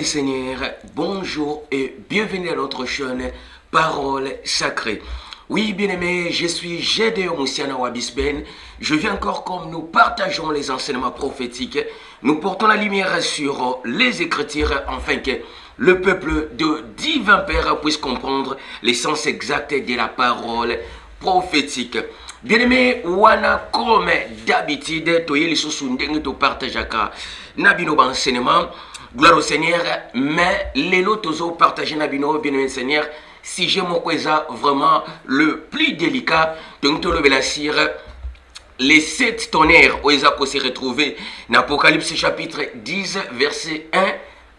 le Seigneur, bonjour et bienvenue à notre chaîne Parole Sacrée. Oui, bien-aimés, je suis Gédéon Moussiana Wabisben. Je viens encore comme nous partageons les enseignements prophétiques. Nous portons la lumière sur les Écritures afin que le peuple de divin Père puisse comprendre l'essence exacte de la parole prophétique. Bien-aimés, wana comme d'habitude, toye les sous to partageaka nabino enseignement. Gloire au Seigneur, mais les lotos ont partagé nabino bien-aimé Seigneur. Si j'ai mon quoi vraiment le plus délicat, donc tu le sire les 7 tonnerres où ils ont se retrouver dans Apocalypse chapitre 10 verset 1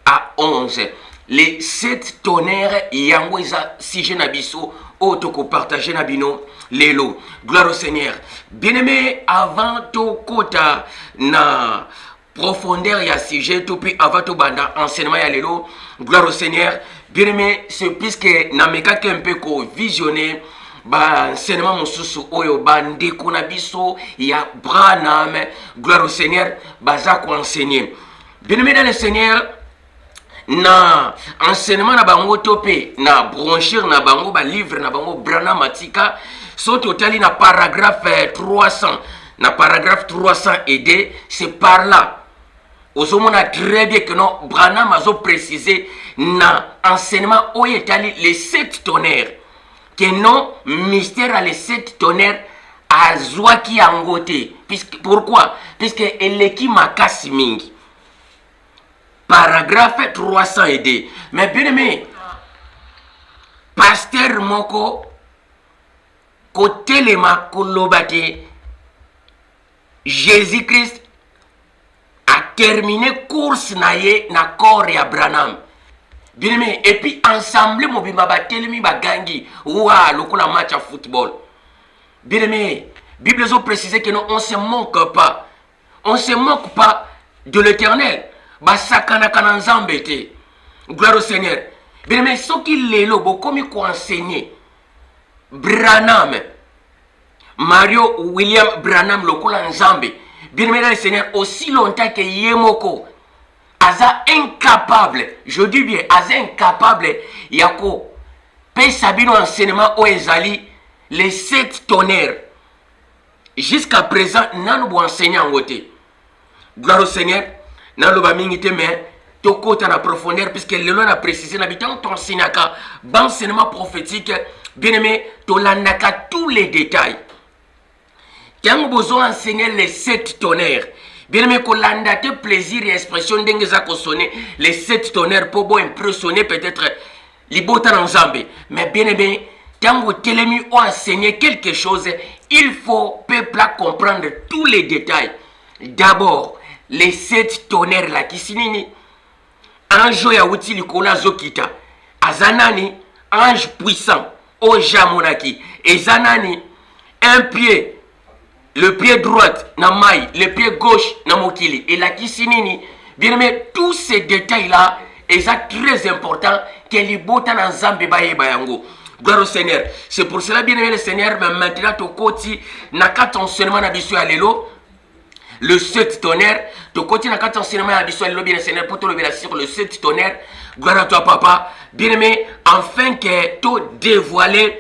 à 11. Les 7 tonnerres yango isa si j'ai nabiso auto partager nabino lelo. Gloire au Seigneur. Bien-aimé, avant to kota na profondeur ya sujet tout puis avant to banda enseignement ya lelo. Gloire au Seigneur. Bien-aimé, c'est puisque nameka un peu ko visionner ba enseignement mosusu oyo bande kuna biso ya Branham. Gloire au Seigneur, baza ko enseigner. Bien-aimé dans le Seigneur, na enseignement na bango topé na brochure na bango ba livre na bango Branham Matika so totali na paragraphe 300 na paragraphe 300 aidé, c'est par là on a très bien que non Branham a précisé na enseignement oyetali les 7 tonnerres que non mystère à les 7 tonnerres à Zwaki Angote. Pourquoi? Puisque eleki makasi mingi. Paragraphe 300 aidé. Mais bien aimé, pasteur moko kotelema kolobate Jésus-Christ a terminé course naye na corps ya Branham. Bien aimé, et puis ensemble mobimba ba telemi ba gangi ouah lokola match à football. Bien aimé, Bible a précisé que non, on se moque pas. On se moque pas de l'Éternel. Basakana kana nzambe te. Gloire au Seigneur. Bien aimé, ce qu'il est là, comme il enseigné Branham, Mario William Branham lokola nzambe. Bien aimé dans le Seigneur, aussi longtemps que Yemoko aza incapable, je dis bien, aza incapable, yako paye sabino enseignement au ezali les 7 tonnerres. Jusqu'à présent, nan bo enseignant ngote. Gloire au Seigneur, nan lo ba mingite mais tokota na profondeur puisque le loi a précisé n'habitant ton sinaka, ban enseignement prophétique, bien aimé, to landaka tous les détails. Quand vous enseigner les 7 tonnerres, bien aimé, qu'on l'a plaisir et expression d'engeza sonner les 7 tonnerres pour vous impressionner peut-être les botas en Zambie. Mais bien aimé, quand vous télémi ou enseigner quelque chose, il faut peuple comprendre tous les détails. D'abord, les 7 tonnerres là qui signent ange ya wuti likola zokita. Azanani, ange puissant, o jamonaki. Ezanani, un pied. Le pied droit, na maille, le pied gauche, na mokili. Et la kisinini, bien aimé, tous ces détails-là, c'est très important que les botan en Zambé baye bayango. Gloire au Seigneur. C'est pour cela, bien aimé le Seigneur, mais maintenant, to koti, na kat enseignement n'abisso alelo, le 7 tonnerres, to koti na kat enseignement n'abisso alelo, bien le Seigneur, pour te lever sur le 7 tonnerres. Gloire à toi, papa. Bien aimé, afin que to dévoiler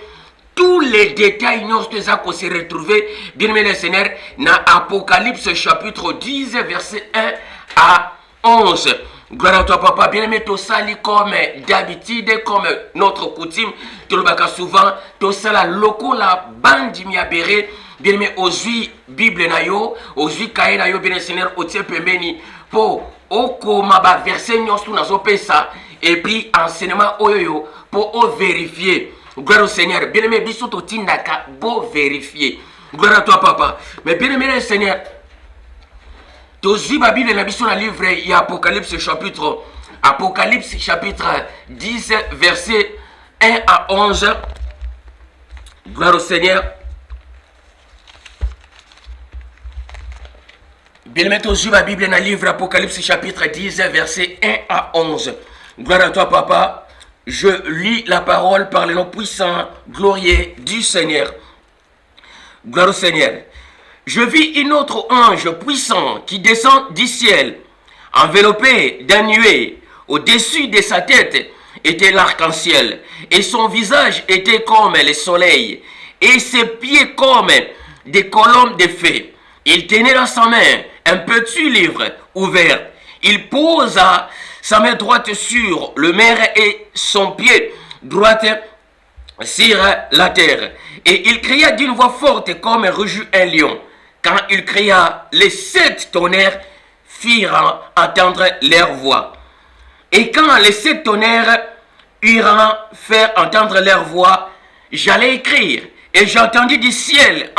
tous les détails nous se retrouver, bien aimé le Seigneur, dans Apocalypse chapitre 10, verset 1 à 11. Gloire à toi, papa. Bien aimé, tout ça, comme d'habitude, comme notre coutume, tout le baka souvent, tout ça, la loco, la bande miabéré, bien aimé, osu Bible na yo, osu kaye na yo, bien aimé, Seigneur, au tiers pembeni, pour okoma ba verset nous nazo pesa, et puis enseignement oyo, pour vérifier. Gloire au Seigneur. Bien aimé, bisoto tindaka, beau vérifier. Gloire à toi, papa. Mais bien aimé, le Seigneur, tozi ba Bible na biso na livre ya Apocalypse chapitre 10, verset 1 à 11. Gloire au Seigneur. Bien aimé, tozi ba Bible na livre Apocalypse chapitre 10, verset 1 à 11. Gloire à toi, papa. Je lis la parole par le nom puissant, glorieux du Seigneur. Gloire au Seigneur. Je vis un autre ange puissant qui descend du ciel, enveloppé d'un nuée, Au-dessus de sa tête était l'arc-en-ciel, et son visage était comme le soleil, et ses pieds comme des colonnes de feu. Il tenait dans sa main un petit livre ouvert. Il posa sa main droite sur le mer et son pied droit sur la terre. Et il cria d'une voix forte comme rugit un lion. Quand il cria, les 7 tonnerres firent entendre leur voix. Et quand les 7 tonnerres eurent fait entendre leur voix, j'allais écrire. Et j'entendis du ciel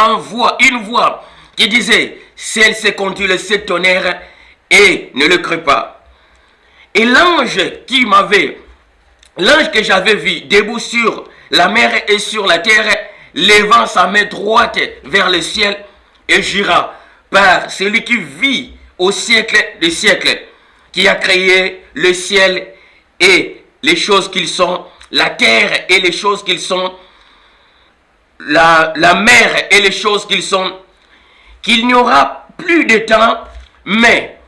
une voix qui disait, celle-ci conduit les 7 tonnerres et ne le crut pas. Et l'ange que j'avais vu debout sur la mer et sur la terre, levant sa main droite vers le ciel, et jura par celui qui vit au siècle des siècles, qui a créé le ciel et les choses qu'ils sont, la terre et les choses qu'ils sont, la mer et les choses qu'ils sont, qu'il n'y aura plus de temps, mais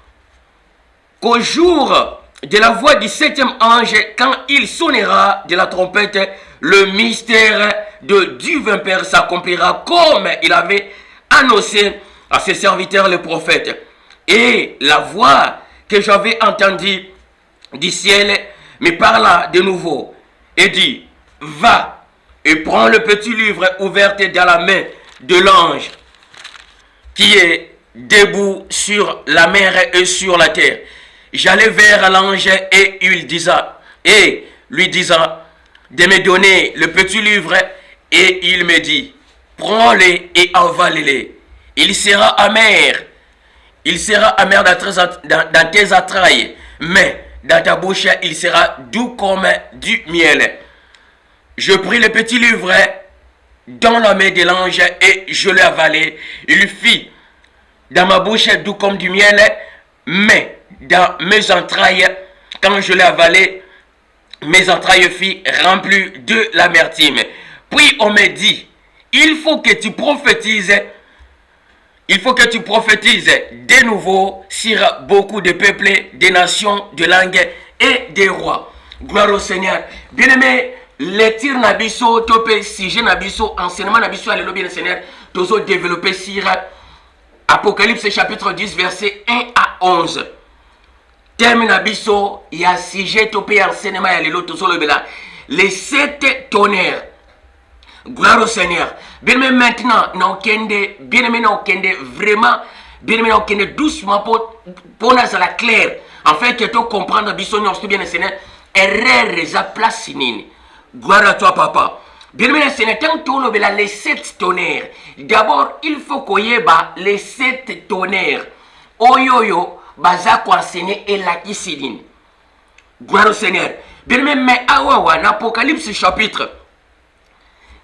qu'au jour de la voix du 7e ange, quand il sonnera de la trompette, le mystère de Dieu Père s'accomplira comme il avait annoncé à ses serviteurs les prophètes. Et la voix que j'avais entendue du ciel me parla de nouveau et dit, va et prends le petit livre ouvert dans la main de l'ange qui est debout sur la mer et sur la terre. J'allais vers l'ange et lui disant de me donner le petit livre, et il me dit, prends-le et avale-le. Il sera amer dans tes entrailles, mais dans ta bouche il sera doux comme du miel. Je pris le petit livre dans la main de l'ange et je l'ai avalé. Il fit dans ma bouche doux comme du miel, mais dans mes entrailles, quand je l'ai avalé, mes entrailles furent remplies de l'amertume. Puis on me dit, il faut que tu prophétises de nouveau sur beaucoup de peuples, des nations, de langues et des rois. Gloire au Seigneur. Bien-aimé, lecture nabiso, topé, sujet nabiso, enseignement nabiso, alléluia, bien Seigneur, toujours développé sur Apocalypse chapitre 10, verset 1 à 11. Thème nabiso, il y a sujet topé, enseignement, alléluia, toujours le béla. Les 7 tonnerres. Gloire au Seigneur. Bien-aimé, maintenant, bien-aimé, vraiment, bien-aimé, doucement pour nous la claire. En fait, que tu comprendre, bien Seigneur, erreur, les place nini. Gloire à toi, papa. Bien-aimé, Seigneur, tant que tu as les 7 tonnerres, d'abord, il faut qu'on y ait les 7 tonnerres. Oyoyo, baza kwa enseigner et la kisidine. Gloire au Seigneur. Bien-aimé, mais awawa, l'Apocalypse chapitre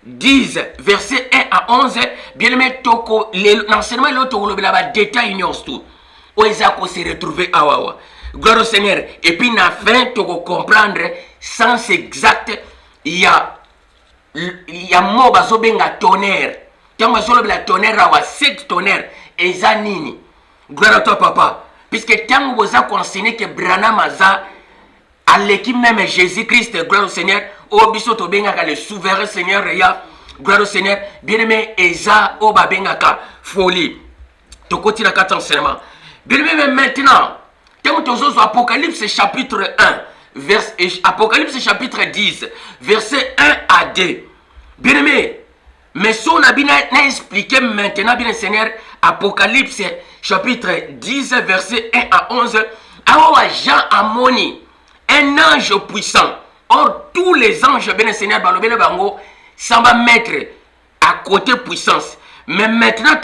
10, verset 1 à 11, bien-aimé, l'enseignement est l'autre, le détail, tout. Où ils se retrouver awawa. Gloire au Seigneur. Et puis, na fin, tu comprendre, sens exact, il y a mot bazo benga tonnerre. Tant que la tonnerre, awa 7 tonnerres, et zanini. Gloire à toi, papa. Puisque tant que vous avez enseigné que Branham Aza, à l'équipe même Jésus-Christ, gloire au Seigneur, au bisoto benga le souverain Seigneur, gloire au Seigneur, bien-aimé, Eza, au babengaka, folie. Tu continues à 4 enseignements. Bien-aimé, maintenant, tant que tu as Apocalypse chapitre 1, Apocalypse chapitre 10, verset 1 à 2. Bien-aimé, mais son habit n'a expliqué maintenant, bien Seigneur, Apocalypse chapitre 10, verset 1 à 11. Alors, Jean a moni un ange puissant. Or, tous les anges, bien Seigneur, ça va mettre à côté puissance. Mais maintenant,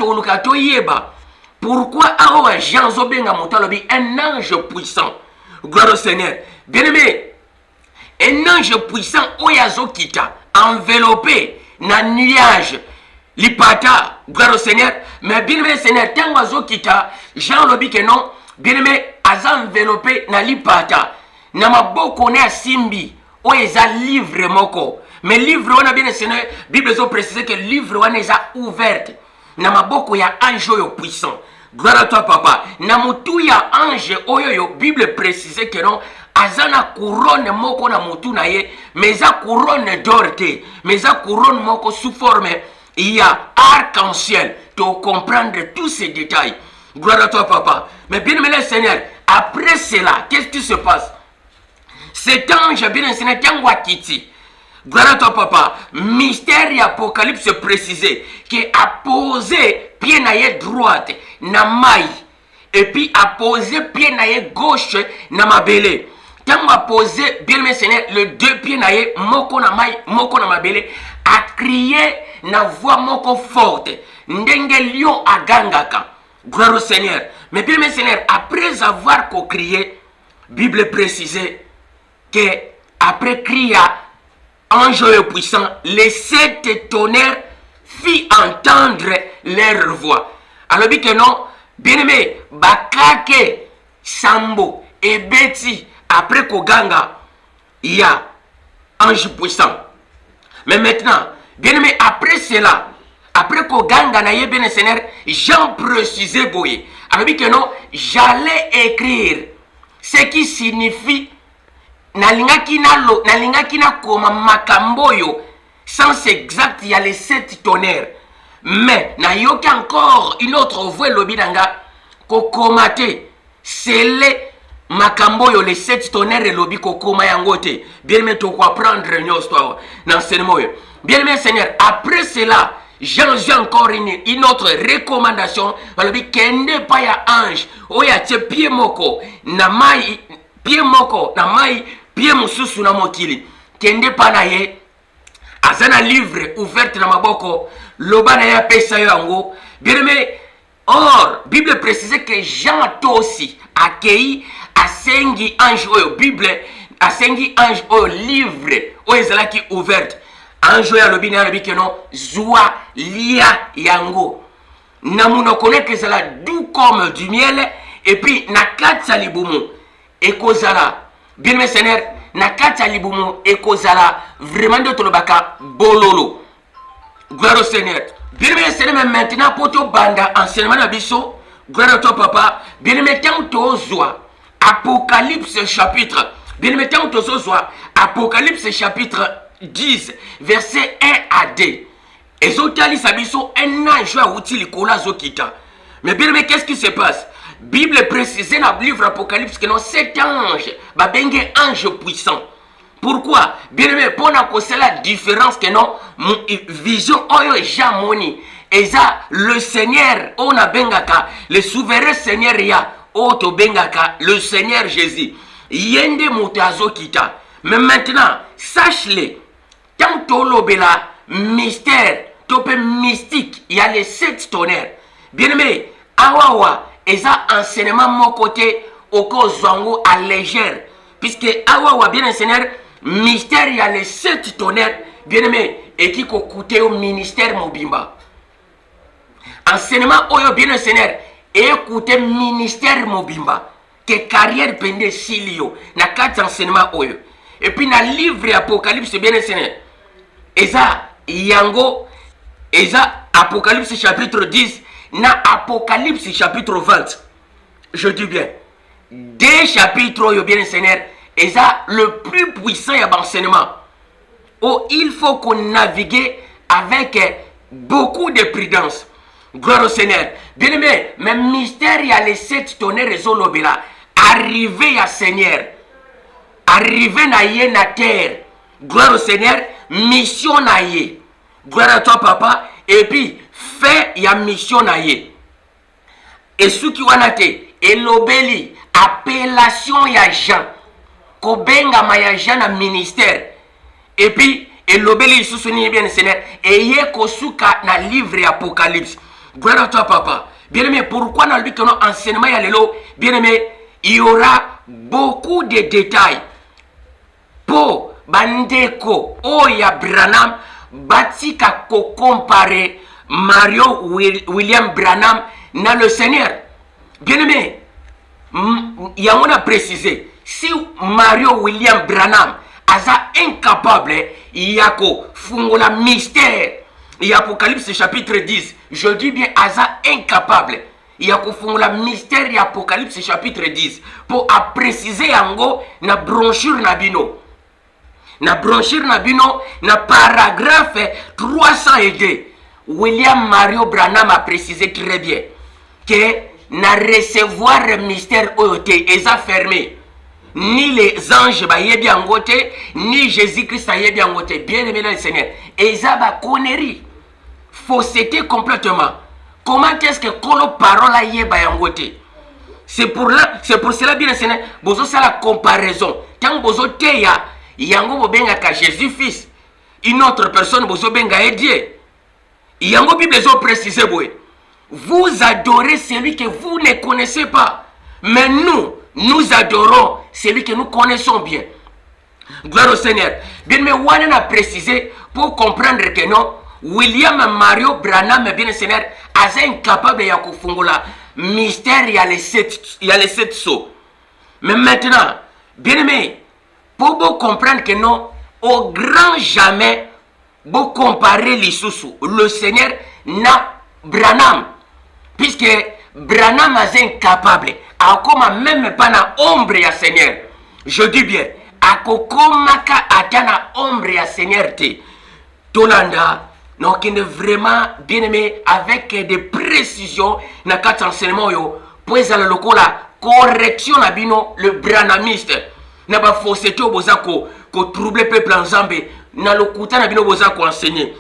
pourquoi alors Jean Zobenga Montalobi, un ange puissant? Gloire au Seigneur. Bien-aimé, un ange puissant, Oyazo Kita, enveloppé dans le nuage, l'ipata, gloire au Seigneur. Mais bien-aimé, Seigneur, tant Oyazo Kita, Jean Lobi que non, bien-aimé, a enveloppé dans l'ipata. Nama boko ne simbi, Oyaza livre moko. Mais livre, on a bien Seigneur, Bible a précisé que livre, on est ouverte. Nama boko ya ange puissant. Gloire à toi, papa. Namutu ya ange oyoyo, Bible précise que non, azana couronne moko na mutu na ye, mais eza couronne d'or te, mais eza couronne moko sous forme il y a arc-en-ciel. Tu comprendre tous ces détails. Gloire à toi, papa. Mais bien aimé le Seigneur, après cela, qu'est-ce qui se passe? Cet ange, bien aimé le Seigneur, Tiangwatiti. Gloire à toi, papa. Mystère et Apocalypse précisé qui a posé pied naïe droite na maille et puis a posé pied naïe gauche na mabele. Tant a posé bien aimé le Seigneur le deux pieds naïe moko na maille moko na mabele a crié na voix moko forte. Ndenge lion a gangaka. Gloire au Seigneur. Mais bien aimé Seigneur, après avoir crié, Bible précisait que après crier ange puissant, les 7 tonnerres fit entendre leur voix. Alors dit que non, bien aimé, bakake sambo et beti après koganga, il y a ange puissant. Mais maintenant, bien aimé, après cela, après koganga na ye bien Seigneur, Jean précisait boye. Alors dit que non, j'allais écrire ce qui signifie nalingaki na koma makamboyo sens exact il y a les 7 tonnerres. Mais na yoki encore une autre voix lobidanga kokomate c'est les makamboyo les 7 tonnerres lobi kokoma yangote. Bien aimé to comprendre nyostoire n'enseignement. Bien aimé Seigneur, après cela j'ai encore une autre recommandation. Lobi kende pa ya ange oya tie pied moko na mai pied moko na mai pied mususu na mokili kende pa na ye azana livre ouverte na maboko loba na ya pesa yango. Bien aimé, or Bible précise que Jean aussi accueilli asengi ange oyo Bible asengi ange oyo livre oyo ezalaki ouverte ange oyo alobi na alobi que non zwa lia yango na munoko neke ezala doux comme du miel et puis na kati ya libumu ekozala. Bien aimé Seigneur, na kati ya libumu ekozala vraiment de tolobaka bololo. Gloire au Seigneur. Bien aimé Seigneur, mais maintenant pour to banda enseignement na biso, gloire à toi papa. Bien aimé tant tozwa Apocalypse chapitre. Bien aimé tant tozwa Apocalypse chapitre 10 verset 1 à 2. Ezotali sabiso un ange a outil likola zokita. Mais bien aimé, qu'est-ce qui se passe? Bible précise dans le livre Apocalypse que non, cet ange va bengue ange puissant. Pourquoi? Bien aimé, pour nous la différence que non, vision oyo jamoni. Et ça, le Seigneur, on a bengaka, le souverain Seigneur ya, oto bengaka, le Seigneur Jésus. Yende moutazo kita. Mais maintenant, sache-le, tant tolobela mystère, topé mystique, il y a les 7 tonnerres. Bien aimé, awawa. Et ça, enseignement mon côté, au kozwango à légère. Puisque, awa bien Seigneur, mystère, il y a les 7 tonnerres, bien aimé, et qui coûte au ministère Mobimba. Enseignement, oyo bien Seigneur, et écoutez ministère Mobimba, que carrière pendait silio, na 4 enseignements oyo. Et puis, na livre Apocalypse, bien Seigneur, et ça, yango, et ça, Apocalypse chapitre 10, na Apocalypse chapitre 20, je dis bien, des chapitres, yo bien Seigneur, et ça, le plus puissant y a enseignement. Oh, il faut qu'on navigue avec beaucoup de prudence. Gloire au Seigneur. Bien aimé, mais mystère, il y a les 7 tonnerres et zolobela. Arrivé à Seigneur. Arrivé na ye na terre. Gloire au Seigneur. Mission na ye. Gloire à toi, papa. Et puis, fait ya mission na ye. Et ceux qui wanate, elobeli, appellation ya Jean. Kobenga maya Jean na ministère. Et puis, elobeli sousuni bien Seigneur. Et ye kosuka na livre Apocalypse. Gloire à toi, papa. Bien aimé, pourquoi dans le but que notre enseignement ya lelo, bien aimé, il y aura beaucoup de détails. Pour bandeko, oya Branham, batika ko comparer Mario William Branham na le Seigneur. Bien aimé, il y a on a précisé, si Mario William Branham aza incapable, il y a ko fungola mystère. Et Apocalypse chapitre 10, je dis bien aza incapable. Il y a kufungula mystère ya Apocalypse chapitre 10 pour préciser yango na brochure na bino. Na brochure na bino na paragraphe 302. William Mario Branham a précisé très bien que na recevoir mystère oyote eza fermé. Ni les anges ba yebi angote, ni Jésus-Christ a yebi angote. Bien aimé dans le Seigneur. Eza ba connerie. Fausseté complètement. Comment est-ce que kolo parole a yeba yangote? C'est pour cela bien le Seigneur. Bozo ça la comparaison. Quand bozo teya yango bobenga ka Jésus fils. Une autre personne bozo benga Dieu. Yango Bible zo précisé boy. Vous adorez celui que vous ne connaissez pas. Mais nous adorons celui que nous connaissons bien. Gloire au Seigneur. Bien, mais on a précisé pour comprendre que non, William Mario Branham, bien le Seigneur, est incapable de kufungula mystère, il y a les sept sceaux. Mais maintenant, bien aimé, pour vous comprendre que non, au grand jamais, vous comparez les sous le Seigneur n'a Branham, puisque Branham est incapable. Akoma même pas na ombre ya Seigneur. Je dis bien, akokoma ka atana ombre ya Seigneur te. Tolanda, donc il est vraiment bien aimé avec des précisions na quatre enseignements yo. Puis à la correction na bino le branamiste. Na ba fausseté oboza ko troubler peuple en Zambie. Na lokuta na bino boza ko enseigner.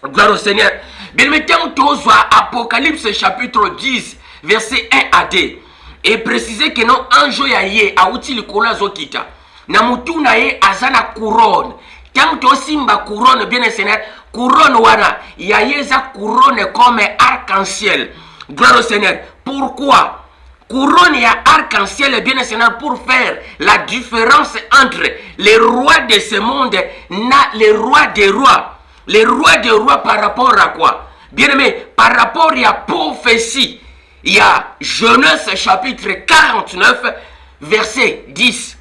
Gloire au Seigneur. Bien aimé, tant que Apocalypse chapitre 10 verset 1 à 2. Et préciser que non anjo ya ye a outil likolo azokita na mutu na ye azana couronne tant to simba couronne bien Seigneur couronne wana ya ye za couronne comme arc-en-ciel. Gloire au Seigneur. Pourquoi couronne ya arc-en-ciel bien Seigneur? Pour faire la différence entre les rois de ce monde na les rois des rois. Les rois des rois par rapport à quoi? Bien aimé, par rapport à prophétie. Il y a Genèse chapitre 49, verset 10.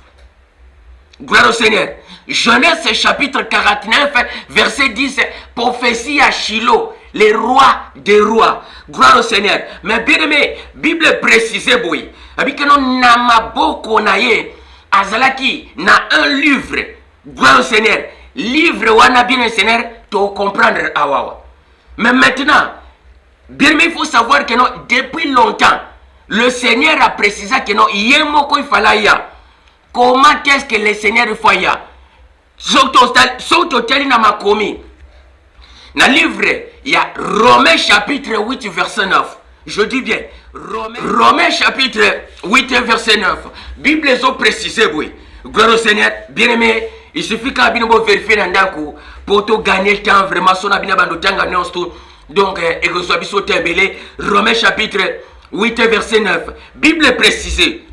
Gloire au Seigneur. Genèse chapitre 49, verset 10. Prophétie à Shiloh, les rois des rois. Gloire au Seigneur. Mais bien aimé, Bible précise, oui. Avec que nous n'amaboko naye, azalaki na un livre. Gloire au Seigneur. Livre wana bien Seigneur, tu comprendre awawa. Mais maintenant, bien, mais il faut savoir que non, depuis longtemps, le Seigneur a précisé que non, il y a un mot qu'il fallait. Comment est-ce que le Seigneur fait ya? Sototel n'a pas commis. Dans le livre, il y a Romains chapitre 8, verset 9. Je dis bien, Romains chapitre 8, verset 9. Bible les a précisé, oui. Gloire au Seigneur, bien aimé, il suffit qu'à bien vérifier dans le coup pour te gagner le temps, vraiment, son abîme dans le temps, donc, Romains chapitre 8, verset 9. Bible précisée.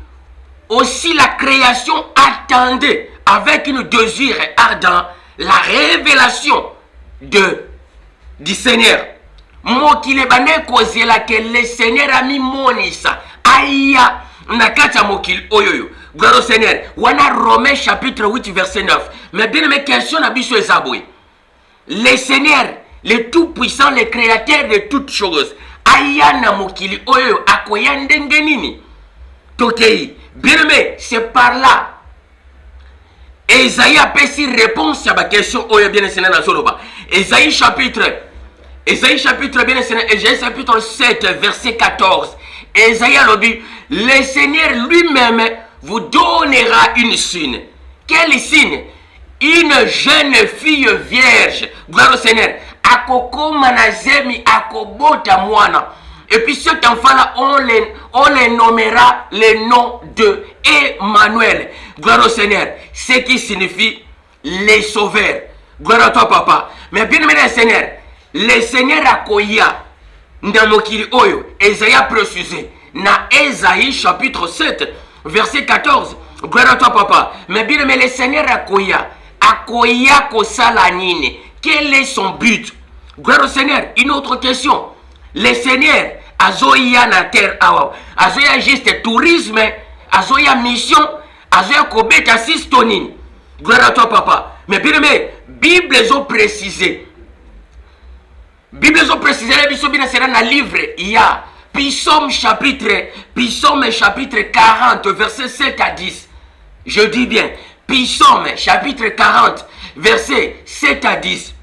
Aussi la création attendait avec une désir ardent la révélation du Seigneur. Moi qui le bané causé la que le Seigneur a mis monisa. Aïe, nakata mokil oyoyo. Gloire au Seigneur. Wana Romains chapitre 8, verset 9. Mais bien mes questions n'abissent ezaboué. Le Seigneur, le tout-puissant, le créateur de toutes choses. Ayana mokili oyo akoyande ngenini. Tokei. Bien aimé, c'est par là. Esaïe a péci réponse à ma question oyo bien Seigneur na soloba. Esaïe chapitre bien Seigneur, Esaïe chapitre 7 verset 14. Esaïe a dit, le Seigneur lui-même vous donnera une signe. Quel signe? Une jeune fille vierge. Gloire au Seigneur. Akoko manazemi akobota mwana. Et puis cet enfant-là, on les nommera le nom de Emmanuel. Gloire au Seigneur. Ce qui signifie les sauveurs. Gloire à toi, papa. Mais bien aimé, le Seigneur akoya ndamokili oyo. Esaïe a précisé. Na Esaïe chapitre 7, verset 14. Gloire à toi, papa. Mais bien aimé, le Seigneur akoya. Akoya kosala nini? Quel est son but? Gloire au Seigneur. Une autre question. Le Seigneur, azoya na terre awa. Azoya juste tourisme, azoya mission, azoya kobeta sistonine. Gloire à toi, papa. Mais bien aimé, Bible ont précisé. Bible ont précisé, la Bible dans le livre, il y a Psaume chapitre 40, verset 7 à 10. Je dis bien, Psaume chapitre 40, verset 7 à 10.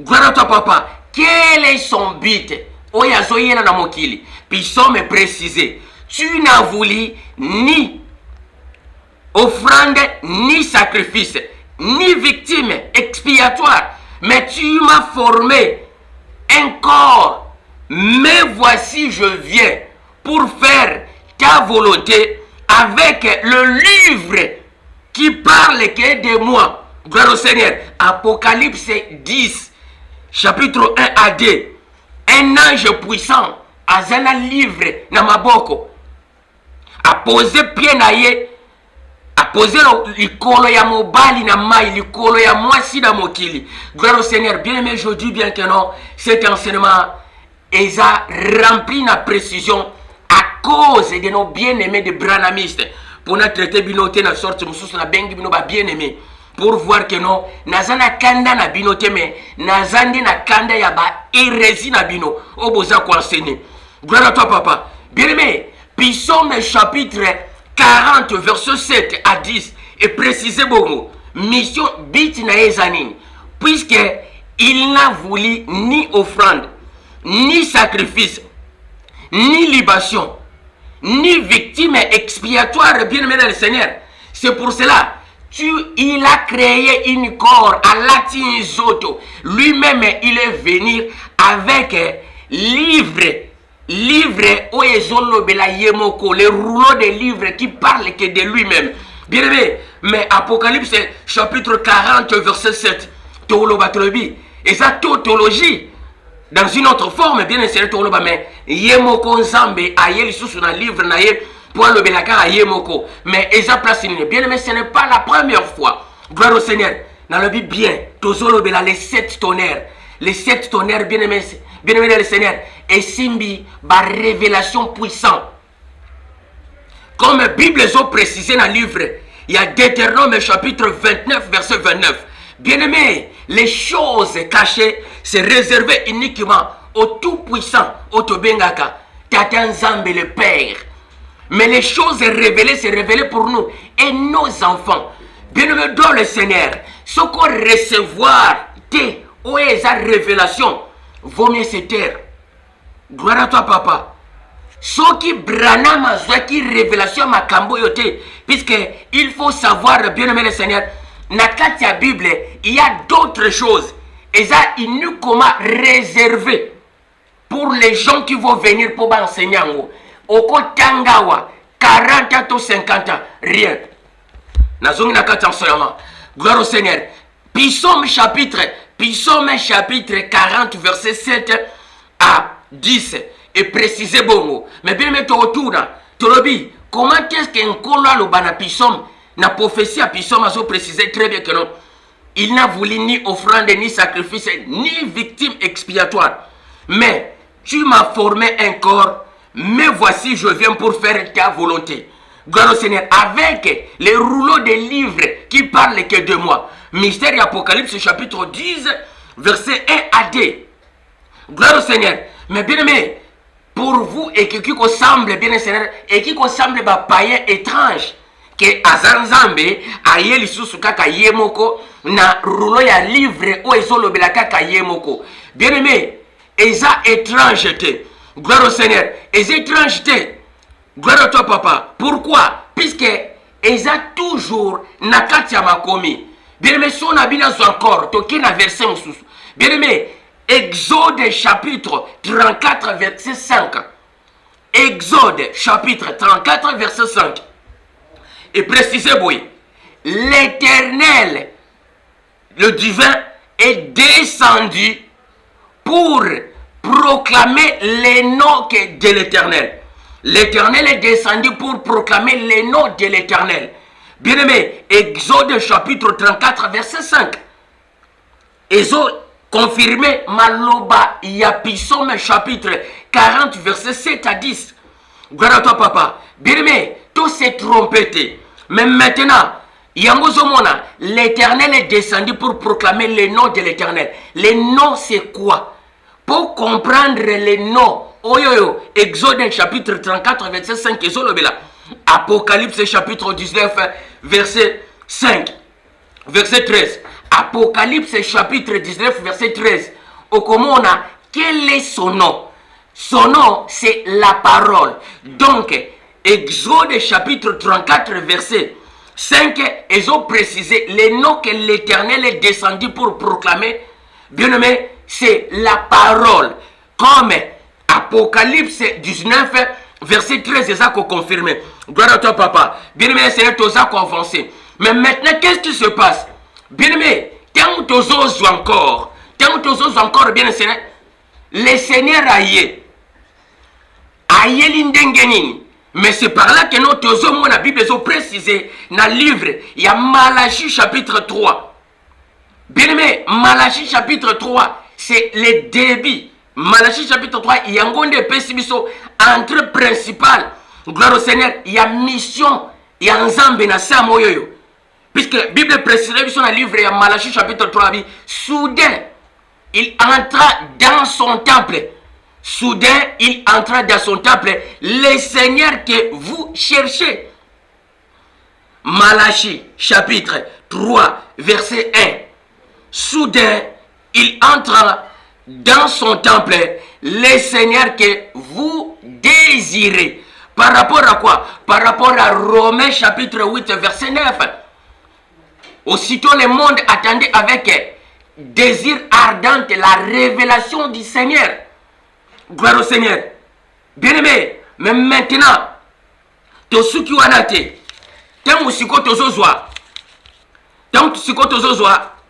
Gloire à toi, papa. Quel est son but? Oyazoyena na mokili. Psaume est précisé. Tu n'as voulu ni offrande, ni sacrifice, ni victime expiatoire, mais tu m'as formé un corps. Mais voici, je viens pour faire ta volonté avec le livre qui parle que de moi. Gloire au Seigneur. Apocalypse 10, chapitre 1 à 2. Un ange puissant, azana livre na maboko, a posé pied na ye, a posé likolo ya mobali na mai, likolo ya mwasi na mokili. Gloire au Seigneur. Bien aimé, je dis bien que non, cet enseignement est rempli na précision à cause de nos bien-aimés de branamistes. Pour nous traiter binoté na sorte mususu na bengi bino ba bien-aimé. Pour voir que non, nazana kanda na binoté mais nazandi na kanda ya ba hérésie na bino. Oboza ko enseigner. Gloire à toi, papa. Bien-aimé, Psaume chapitre 40, verset 7 à 10 est précisé beaucoup. Mission bit na ezanine, puisque il n'a voulu ni offrande, ni sacrifice, ni libation, ni victime expiatoire, bien-aimé dans le Seigneur. C'est pour cela il a créé une corps à Latinzoto. Lui-même, il est venu avec livre Oyezolobela Yemoko, les rouleaux de livres qui parlent que de lui-même. Bien aimé, mais Apocalypse chapitre 40, verset 7, Théolobatologie, et ça, tautologie, dans une autre forme, bien inséré Théoloba, mais Yemoko Nzambe, Ayel sous un livre, Naye, pour le Belaka à Yemoko, mais Esa place, bien aimé, ce n'est pas la première fois. Gloire au Seigneur. Dans le Bible, bien, Tozolobela, les 7 tonnerres, bien aimé dans le Seigneur, et Simbi, par révélation puissante. Comme la Bible a précisé dans le livre, il y a Deutéronome chapitre 29, verset 29. Bien-aimé, les choses cachées, c'est réservé uniquement au Tout-Puissant, au Tobengaka, Tata Nzambe le Père. Mais les choses révélées, c'est révélé pour nous et nos enfants. Bien-aimé dans le Seigneur, ce qu'on recevoir, ou esa révélation, vaut mieux se taire. Gloire à toi, papa. Ce qui branama, ce qui révélation makambo yote, puisque il faut savoir, bien aimé le Seigneur, na katia Bible, il y a d'autres choses. Et ça, uniquement réservé pour les gens qui vont venir pour enseigner. Oko tangawa, 40 ans ou 50 ans, rien. Nazongi na katia enseignement. Gloire au Seigneur. Psaume chapitre 40, verset 7 à 10 est précisé bon. Mais bien mettre autour là, Tolobi, comment est-ce qu'un coloa le banapissum na prophétie à Psaume a précisé très bien que non. Il n'a voulu ni offrande, ni sacrifice, ni victime expiatoire. Mais tu m'as formé un corps, mais voici je viens pour faire ta volonté. Gloire au Seigneur, avec les rouleaux des livres qui parlent que de moi. Mystère et Apocalypse chapitre 10, verset 1 à 2. Gloire au Seigneur. Mais bien aimé, pour vous et qui semble bien Seigneur, et qui semble païen étrange, que Azanzambe, Ayeli Susukaka Yemoko, na rouleau ya livre ou ezolo belakaka Yemoko. Bien aimé, eza étrangeté. Gloire au Seigneur. Eza étrangeté. Gloire à toi, papa. Pourquoi? Puisque eza toujours nakati ya makomi. Bien aimé, son abina encore, toki na verset mususu. Bien aimé, Exode chapitre 34, verset 5. Exode chapitre 34, verset 5. Et précisez, oui, l'Éternel, le divin, est descendu pour proclamer les noms de l'Éternel. L'Éternel est descendu pour proclamer les noms de l'Éternel. Bien-aimé, Exode chapitre 34, verset 5. Exode confirmé Maloba Psaume chapitre 40, verset 7 à 10. Gloire à toi, papa. Bien-aimé, tout s'est trompé. Mais maintenant, Yangozomona, l'Éternel est descendu pour proclamer les noms de l'Éternel. Les noms, c'est quoi? pour comprendre les noms. Oyoyo, Exode chapitre 34, verset 5, Apocalypse chapitre 19, verset 5, verset 13. Apocalypse chapitre 19, verset 13. Okomona, quel est son nom? Son nom, c'est la parole. Donc, Exode chapitre 34, verset 5, ils ont précisé les noms que l'Éternel est descendu pour proclamer. Bien-aimé, c'est la parole. Comme Apocalypse 19, verset 13, c'est ça qu'on confirme. Gloire à toi, papa. Bien-aimé, c'est tout ça qu'on avance. Mais maintenant, qu'est-ce qui se passe? Bien-aimé, tant que tu oses encore, bien Seigneur, le Seigneur aïe l'indengenini. Mais c'est par là que notre hommes, la Bible est précisée dans le livre. Il y a Malachie chapitre 3. Bien aimé, Malachie chapitre 3, c'est le début. Malachie chapitre 3, il y a un gonde pessibiso entre principal. Gloire au Seigneur, il y a mission, il y a un zambe na samoyoyo. Puisque la Bible précise dans le livre, il y a Malachie chapitre 3, soudain, il entra dans son temple. Soudain, il entra dans son temple, le Seigneur que vous cherchez. Malachie, chapitre 3, verset 1. Soudain, il entra dans son temple, le Seigneur que vous désirez. Par rapport à quoi? Par rapport à Romains, chapitre 8, verset 9. Aussitôt, le monde attendait avec désir ardent la révélation du Seigneur. Gloire au Seigneur. Bien-aimé, mais maintenant, to suki wanate, tant siko tozozwa,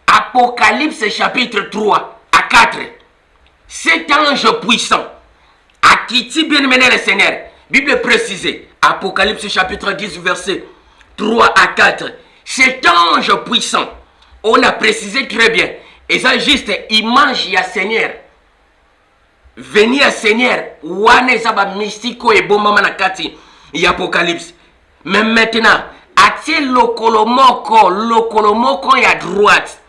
Apocalypse chapitre 3 à 4. Cet ange puissant, à qui tu bien-aimé le Seigneur, Bible précisée, Apocalypse chapitre 10, verset 3 à 4. Cet ange puissant, on a précisé très bien, et ça juste image ya Seigneur. Venir Seigneur, wane zaba mystico et bon maman nakati y Apocalypse. Mais maintenant, atie lokolomoko ya droite.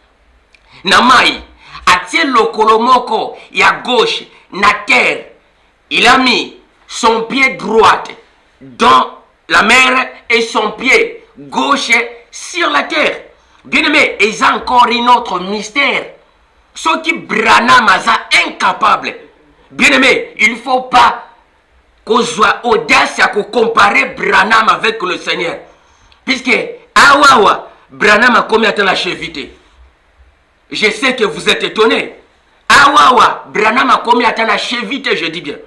Na mai, atie lokolomoko ya gauche na terre. Il a mis son pied droit dans la mer et son pied gauche sur la terre. Bien aimé, il y a encore un autre mystère. Ce qui Branham est incapable. Bien aimé, il ne faut pas qu'on soit audace à comparer Branham avec le Seigneur. Puisque, awawa, Branham a combien de temps la chevité? Je sais que vous êtes étonnés. Awawa, Branham a combien de temps la chevité, je dis bien.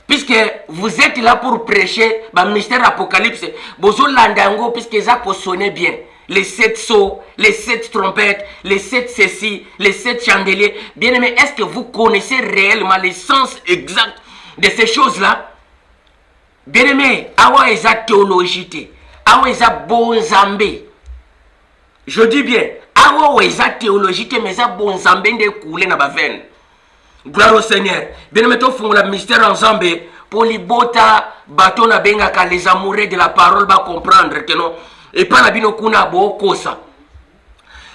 Puisque vous êtes là pour prêcher, le mystère Apocalypse, vous l'andango, puisque ça peut sonner bien. Les 7 sceaux, les 7 trompettes, les 7 ceci, les 7 chandeliers. Bien aimé, est-ce que vous connaissez réellement l'essence exacte de ces choses-là? Bien aimé, awa eza théologie, awa eza bon zambé. Je dis bien, awa eza théologie, mais eza bon zambé de couler na ba veine. Gloire au Seigneur. Bien aimé, tu fais le mystère en zambé pour les bota bateau na benga les amoureux de la parole va comprendre que non. Et pas la binokuna bokosa.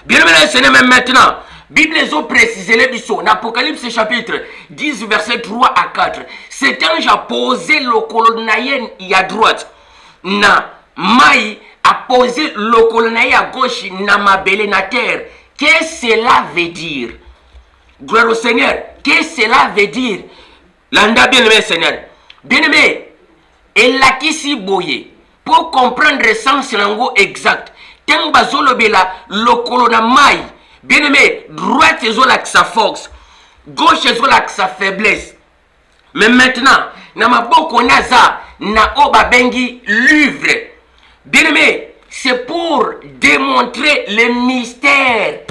Bien aimé, Seigneur, même maintenant, Bible les ont précisé les bisous. Dans Apocalypse chapitre 10, verset 3 à 4. Cet ange a posé le colonnaïen à droite. Na mai a posé le colonnaïen à gauche. Na mabele na terre. Qu'est-ce que cela veut dire? Gloire au Seigneur. Qu'est-ce que cela veut dire? Landa bien aimé, Seigneur. Bien aimé, et là qui s'y boye. Pour comprendre le sens exact, tant bazolobela le colonna mai. Bien aimé, droite c'est sa force, gauche c'est sa faiblesse. Mais maintenant, na maboko naza na oba bengi livre. Bien aimé, c'est pour démontrer le mystère.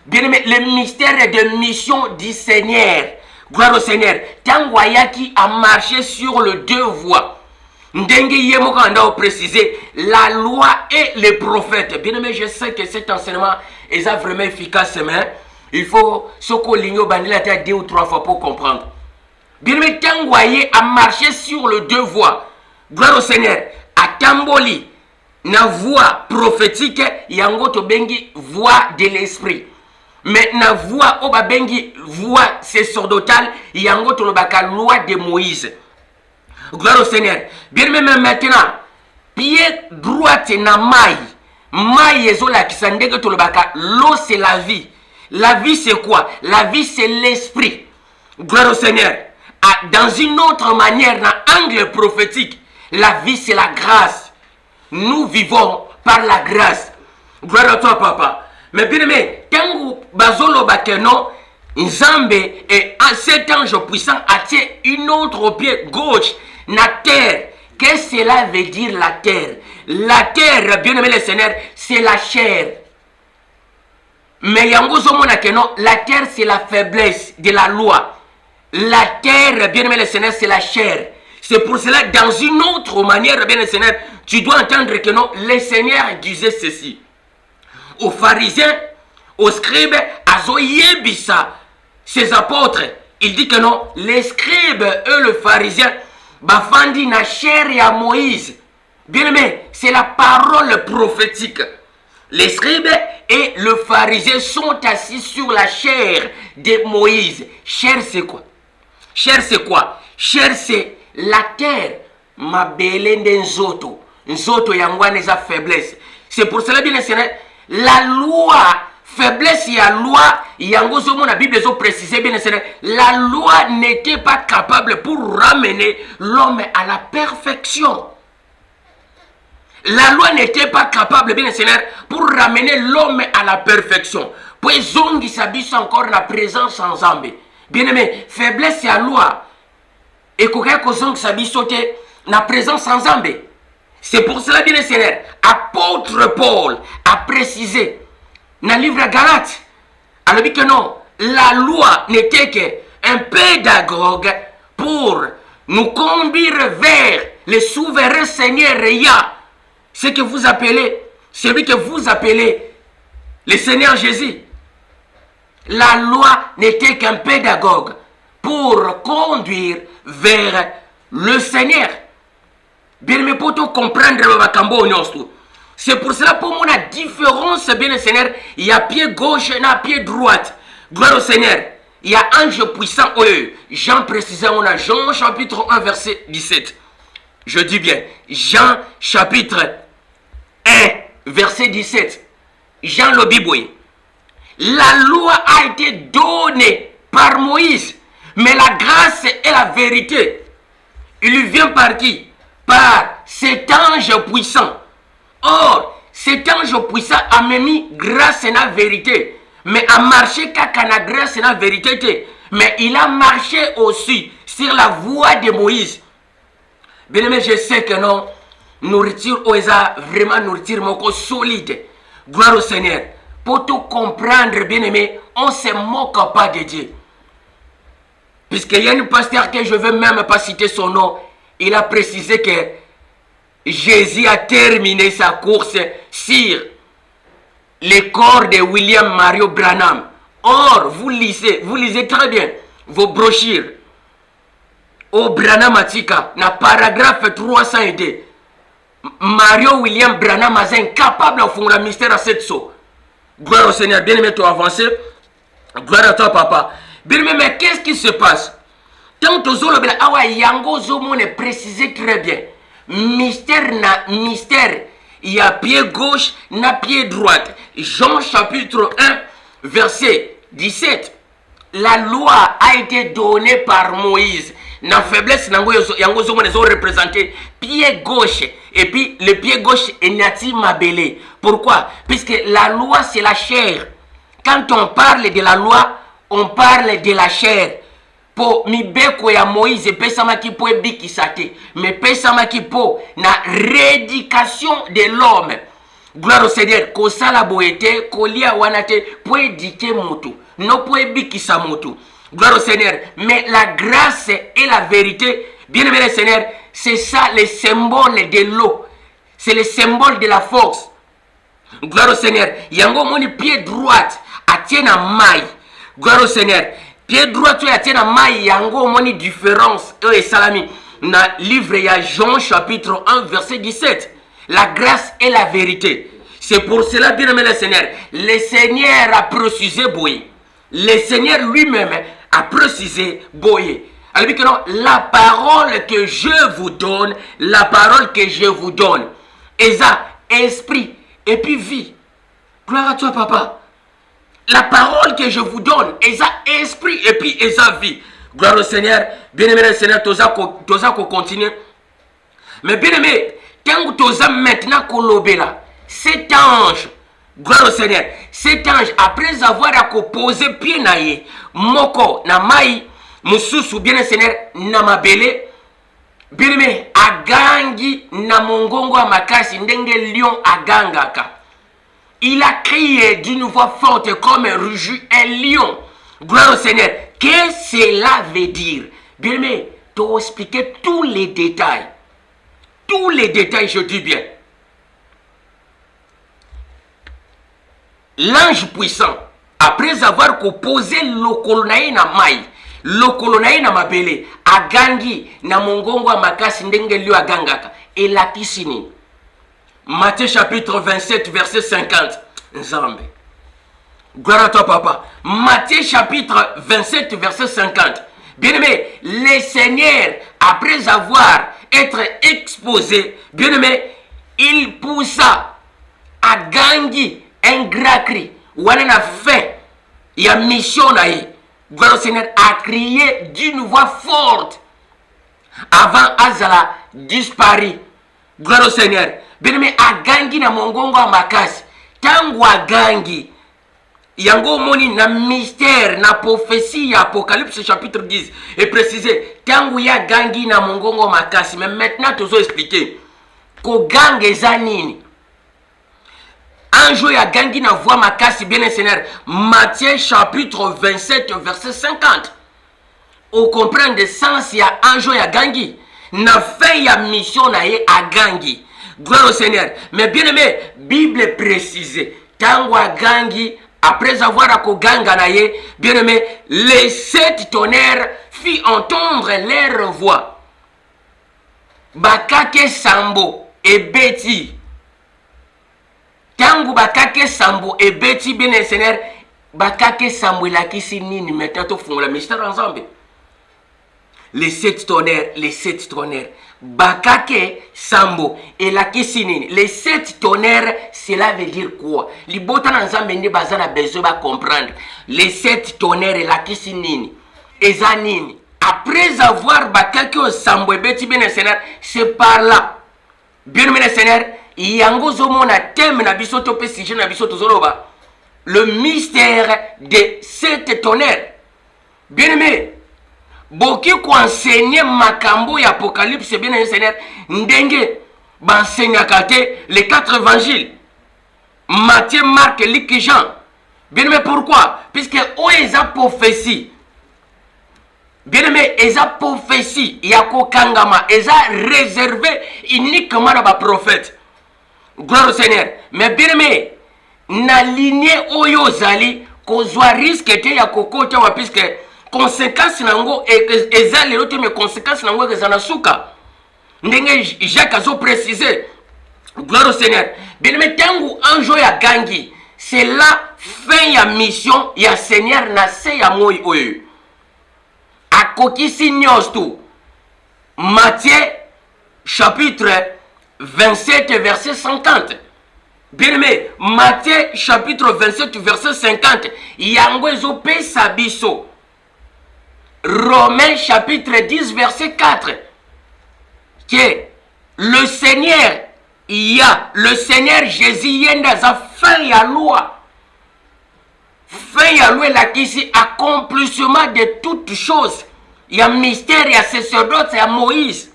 Bien aimé, le mystère de mission du Seigneur. Gloire au Seigneur. Tangwayaki a marché sur le 2 voies. Ndenge yemoko anda préciser la loi et les prophètes. Bien aimé, je sais que cet enseignement est vraiment efficace, mais il faut ce que l'igno bandila t'a 2 ou 3 fois pour comprendre. Bien aimé, Tangwaye a marché sur le 2 voies. Gloire au Seigneur. A Tamboli, na voix prophétique, yango to bengi voix de l'esprit. Mais na voix oba bengi voie sacerdotale, yango tolobaka loi de Moïse. Gloire au Seigneur. Bien même maintenant, pied droite na maï ezola kisandeke tolobaka, l'eau c'est la vie. La vie c'est quoi? La vie c'est l'esprit. Gloire au Seigneur. Dans une autre manière, dans angle prophétique, la vie c'est la grâce. Nous vivons par la grâce. Gloire à toi, papa. Mais bien aimé, quand bazolo bakeno, Nzambe et cet ange puissant attire une autre pied gauche, na terre. Qu'est-ce que cela veut dire la terre? La terre, bien aimé le Seigneur, c'est la chair. Mais yango zomona que non, la terre c'est la faiblesse de la loi. La terre, bien aimé le Seigneur, c'est la chair. C'est pour cela, dans une autre manière, bien aimé le Seigneur, tu dois entendre que non, le Seigneur disait ceci. Aux pharisiens, aux scribes, à Zoyebissa, ses apôtres, il dit que non, les scribes, eux, le pharisien, bafandi na chair et à Moïse. Bien aimé, c'est la parole prophétique. Les scribes et le pharisien sont assis sur la chair de Moïse. Chair, c'est quoi? Chair, c'est quoi? Chair, c'est la terre. Ma belle nzoto. Nzoto yangwane za faiblesse. C'est pour cela, bien Seigneur, la loi, faiblesse et la loi, yango zomo la Bible ont précisé, bien Seigneur, la loi n'était pas capable pour ramener l'homme à la perfection. La loi n'était pas capable, bien Seigneur, pour ramener l'homme à la perfection. Puis zongi s'abisse encore la présence en Zambé. Bien aimé, faiblesse et la loi. Et qu'on zongi s'abisse la présence en Zambé. C'est pour cela, bien Seigneur, apôtre Paul a précisé dans le livre Galates, il a dit que non, la loi n'était qu'un pédagogue pour nous conduire vers le souverain Seigneur Yah. Ce que vous appelez, celui que vous appelez le Seigneur Jésus. La loi n'était qu'un pédagogue pour conduire vers le Seigneur. Bien, mais pour tout comprendre, c'est pour cela, pour moi, la différence, bien le Seigneur, il y a pied gauche et pied droite. Gloire au Seigneur. Il y a ange puissant. Jean précisait, on a Jean chapitre 1, verset 17. Je dis bien, Jean chapitre 1, verset 17. Jean le Bible. La loi a été donnée par Moïse, mais la grâce et la vérité, il vient par qui? Par cet ange puissant. Or, cet ange puissant a mis grâce et la vérité. Mais a marché qu'à la grâce et la vérité. Mais il a marché aussi sur la voie de Moïse. Bien aimé, je sais que non, nourriture oisa vraiment nourriture moko solide. Gloire au Seigneur. Pour tout comprendre, bien aimé, on ne se moque pas de Dieu. Puisqu'il y a un pasteur que je ne veux même pas citer son nom, il a précisé que Jésus a terminé sa course sur le corps de William Mario Branham. Or, vous lisez très bien vos brochures. Au Branham Atika, dans le paragraphe 302, Mario William Branham est incapable de faire le mystère à cette saut. Gloire au Seigneur, bien aimé, toi avancer. Gloire à toi, papa. Bien aimé, mais qu'est-ce qui se passe? Tant que Zolo Awa Yango Zomo est précisé très bien. Mystère na mystère. Il y a pied gauche, na pied droite. Jean chapitre 1, verset 17. La loi a été donnée par Moïse. La faiblesse, Yango Zomo est représenté pied gauche. Et puis le pied gauche est Nati Mabélé. Pourquoi? Puisque la loi c'est la chair. Quand on parle de la loi, on parle de la chair. Po mibeko ya Moïse pesamaki po ebikisate mais pesamaki po na rééducation de l'homme. Gloire au Seigneur. Kosala boete kolia wanate po éduquer mutu no po ebikisa mutu. Gloire au Seigneur. Mais la grâce et la vérité, bien aimé le Seigneur, c'est ça le symbole de l'eau. C'est le symbole de la force. Gloire au Seigneur. Yango moni pied droite atiena mai. Gloire au Seigneur. Pied droit, tu as tiens maï yango moni différence et salami. Dans le livre ya Jean chapitre 1 verset 17. La grâce et la vérité. C'est pour cela, bien aimé le Seigneur. Le Seigneur a précisé boui. le Seigneur lui-même a précisé, boyé. Elle dit que non, la parole que je vous donne, et ça, esprit, et puis vie. Gloire à toi, papa. La parole que je vous donne, et ça, esprit, et puis et ça, vie. Gloire au Seigneur. Bien-aimé le Seigneur, toza ko continue. Mais bien-aimé, tant que toza maintenant kolobela, cet ange, gloire au Seigneur, cet ange, après avoir posé pied na ye, moko na mai, mususu, bien le Seigneur, na mabele, bien-aimé, agangi na mongongo makasi, ndenge lion agangaka. Il a crié d'une voix forte comme un rugi, un lion. Gloire au Seigneur. Qu'est-ce que cela veut dire? Bien-aimé, tu as expliqué tous les détails. Tous les détails, je dis bien. L'ange puissant, après avoir posé le colonaï na mai, le colonaï na mabele, agangi na mongongo makasi ndenge lion agangaka, et la tisini. Matthieu chapitre 27, verset 50. Nzambe. Gloire à toi, papa. Matthieu chapitre 27, verset 50. Bien-aimé, le Seigneur, après avoir été exposé, bien-aimé, il poussa à Gangi un grand cri. Ou à la fin, il y a mission là. Gloire au Seigneur, a crié d'une voix forte. Avant Azala disparu. Gloire au Seigneur. Bien-aimé, agangi na mongongo wa makasi. Tangu agangi. Yango moni na mystère, na prophétie, Apocalypse chapitre 10. Et précisé, tangu ya gangi na mongongo wa makasi. Mais maintenant, tu vas expliquer. Ko gangi zanini. Anjo ya gangi na voix makasi, bien le Seigneur. Matthieu chapitre 27, verset 50. Au comprendre le sens ya anjo ya gangi. Na fin ya mission na ye agangi. Gloire au Seigneur. Mais bien aimé, Bible précisée. Tangwa gangi, après avoir akoganga na ye, bien aimé, les 7 tonnerres fit entendre leur voix. Bakake sambo et beti. Tangu bakake sambo et beti, bien aimé Seigneur, bakake sambo la kisi nini maintenant to fungola mystère ensemble. Les 7 tonnerres. Bakake sambo et la kisinini. Les 7 tonnerres, cela veut dire quoi? Les botans ensemble ne bazana besoin de comprendre. Les 7 tonnerres et la kisinini. Et zanini. Après avoir bakake sambo et beti bien Seigneur, c'est par là. Bien le Seigneur, yango zomo na thème na bisoto pe sujet na bisoto zoloba. Le mystère des 7 tonnerres. Bien aimé. Boki ko enseigner makambo ya Apocalypse bien le Seigneur ndenge ba enseignakate les 4 évangiles Matthieu, Marc, Luc et Jean. Bien aimé, pourquoi? Puisque o eza prophétie. Bien aimé, eza prophétie ya ko kangama eza réservé uniquement à ba prophète. Gloire au Seigneur. Mais bien aimé, na lignée oyo zali ko zwa risque te ya kokota wa puisque conséquences nango eza lelo te mais conséquences nango ezana suka ndenge Jacques a précisé. Gloire au Seigneur. Bien aimé, tangu anjo ya gangi, c'est la fin ya mission ya Seigneur na se ya moi oyo akokisi nyos. Matthieu chapitre 27 verset 50. Bien aimé, Matthieu chapitre 27 verset 50. Yango ezopesa biso Romains chapitre 10 verset 4. Que le Seigneur, le Seigneur Jésus yenda za fin ya loi. Fin ya loi la kisi accomplissement de toutes choses. Il y a mystère, il y a sacerdoce, il y a Moïse.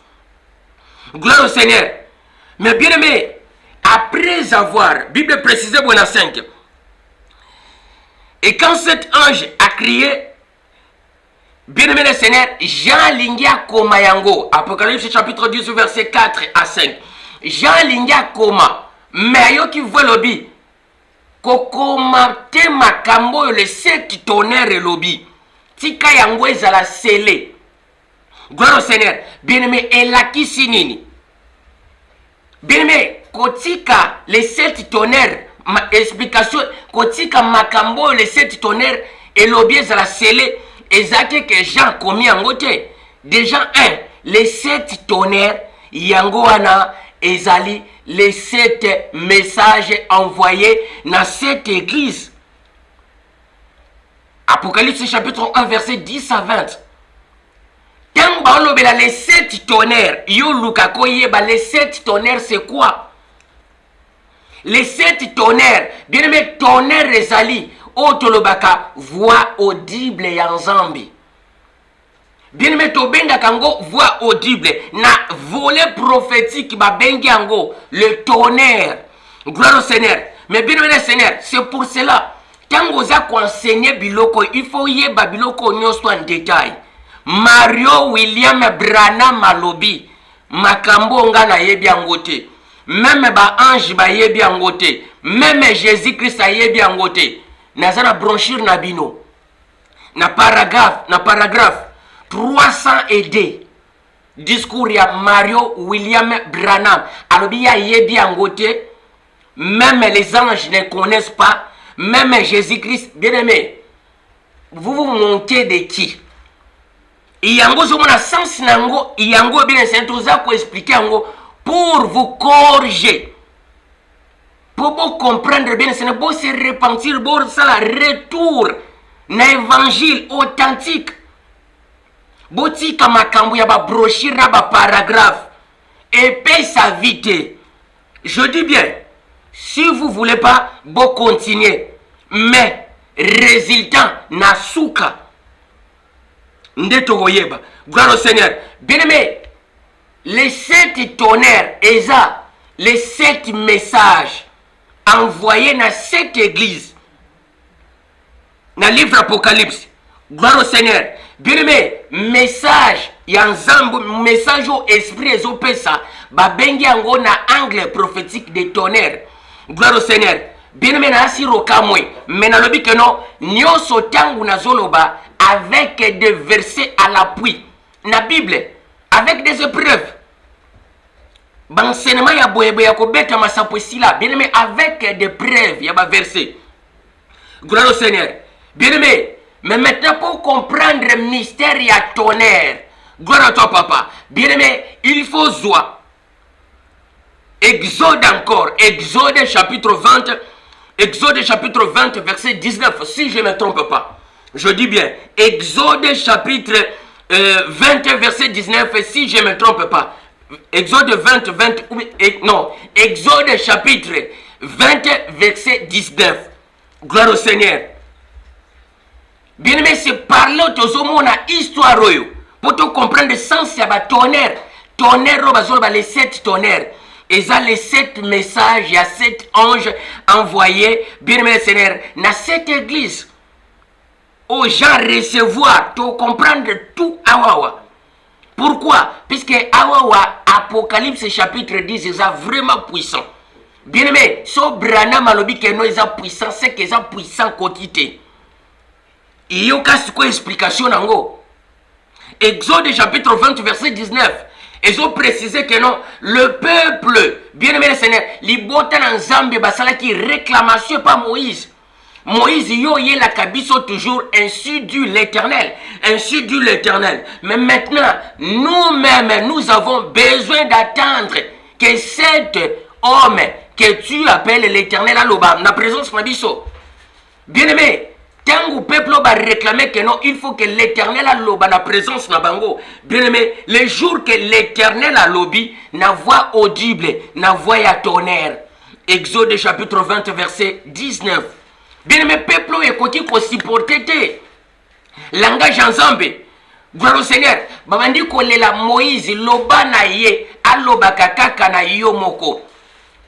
Gloire au Seigneur. Mais bien aimé, après avoir, Bible précisée bon à 5. Et quand cet ange a crié, bien-aimé le Seigneur, Jean Lingia Koma Yango, Apocalypse chapitre 10, verset 4 à 5. Jean Lingia Koma, mais yo qui voit lobby, Kokoma te makambo le 7 tonnerres lobby, Tika Yango ezala scellé. Gloire au Seigneur, bien-aimé, elaki sinini. Bien-aimé, Kotika les 7 tonnerres, explication, Kotika makambo les 7 tonnerres, et l'objet à la scellé exact que Jean commis en côté. Déjà les 7 tonnerres yangoana ezali les 7 messages envoyés dans cette église. Apocalypse chapitre 1 verset 10 à 20. Tant baolobela les 7 tonnerres, yo lukako yeba les 7 tonnerres c'est quoi? Les 7 tonnerres, bien aimé tonnerre ezali otolobaka voix audible ya Nzambi. Bien aimé tobenga kango voix audible na volet prophétique babengi yango le tonnerre. Gloire au Seigneur. Mais bien aimé Seigneur, c'est pour cela tant oza enseigner biloko il faut yeba biloko nyonso en détail. Mario William Branham malobi makambo nga na yebi yango te. Même ba ange ba yebi yango te. Même Jésus Christ a yebi yango te. Nazana brochure na bino. Na paragraphe 302 discours ya Mario William Branham alobi ya yebi yango te. Même les anges ne connaissent pas. Même Jésus-Christ, bien aimé, vous montez de qui? Yango zomona sens nango, yango bien sentoza ko expliquer yango pour vous corriger. Pour vous comprendre bien, c'est pour se repentir, pour ça la retour na évangile authentique. Boti kama kambu ya ba brochure na ba paragraphe et paye sa vite. Je dis bien, si vous voulez pas, vous continuez. Mais résultat na souka. Ndeto goyeba. Gloire au Seigneur. Bien aimé, les 7 tonnerres, eza, les 7 messages envoyés dans cette église. Dans le livre Apocalypse. Gloire au Seigneur. Bien aimé, message, message au esprit ezopesa, babengi yango na angle prophétique des tonnerres. Gloire au Seigneur. Bien aimé na asiro kamwe, mais na lobi que non, nyoso tangu na zoloba avec des versets à l'appui. Na Bible, avec des épreuves. Bansenement ya boyebe ya kobeta masaposila, bien aimé avec des preuves, ya ba versets. Gloire au Seigneur. Bien aimé, mais maintenant pour comprendre le mystère ya tonnerre, gloire à toi papa. Bien aimé, il faut joie. Exode encore, Exode chapitre 20, Exode chapitre 20 verset 19, si je ne me trompe pas. Je dis bien, Exode chapitre 20 verset 19, si je ne me trompe pas. Exode 20, non, Exode chapitre 20 verset 19. Gloire au Seigneur. Bien aimé, c'est parler aux hommes na histoire pour te comprendre le sens de la tonnerre. Tonnerre, les 7 tonnerres. Et ça, les 7 messages, il y a 7 anges envoyés, bien aimé le Seigneur, dans cette église. Aux gens recevoir, pour comprendre tout Awawa. Pourquoi? Puisque Awawa, Apocalypse chapitre 10, est vraiment puissant. Bien aimé, so Branham malobi que non, est puissant, c'est qu'ils sont puissants quotidien. Il y a une explication nango. Exode chapitre 20, verset 19. Ils ont précisé que non, le peuple, bien aimé le Seigneur, les botans en Zambie, basala qui réclamation par Moïse. Moïse, yo yé la kabiso toujours, ainsi dit l'Éternel. Ainsi dit l'Éternel. Mais maintenant, nous-mêmes, nous avons besoin d'attendre que cet homme que tu appelles l'Éternel à l'Oba, na présence mabiso. Bien aimé, tant le peuple va réclamer que non, il faut que l'Éternel a l'oba na présence na bango. Bien aimé, les jours que l'Éternel a l'obi, na voix audible, na voix à tonnerre. Exode chapitre 20 verset 19. Bien aimé, peuple est côté qu'on supporte langage ensemble. Gloire au Seigneur. Babandi kolela Moïse loba na ye, aloba kakaka na yo moko.